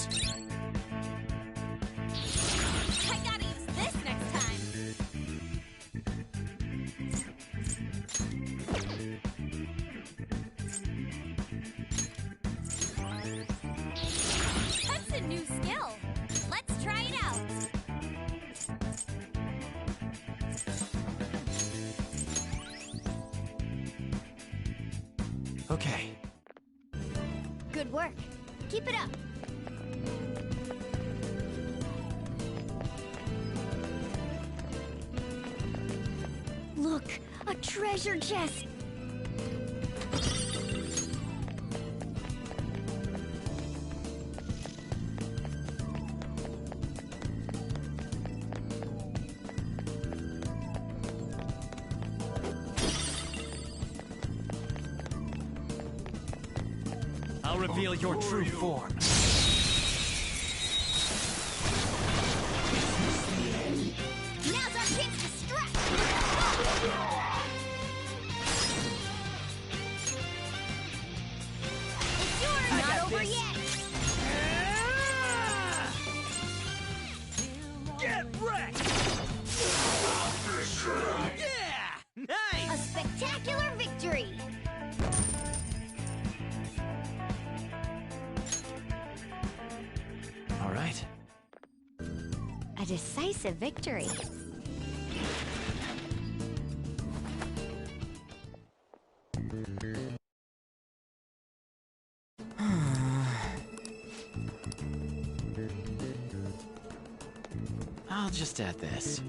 Okay. Good work. Keep it up. Look, a treasure chest. I'll reveal your true form. Now's our chance to strike. It's yours. Not over yet. Get wrecked! Yeah! Nice! A spectacular victory. All right. A decisive victory. I'll just add this.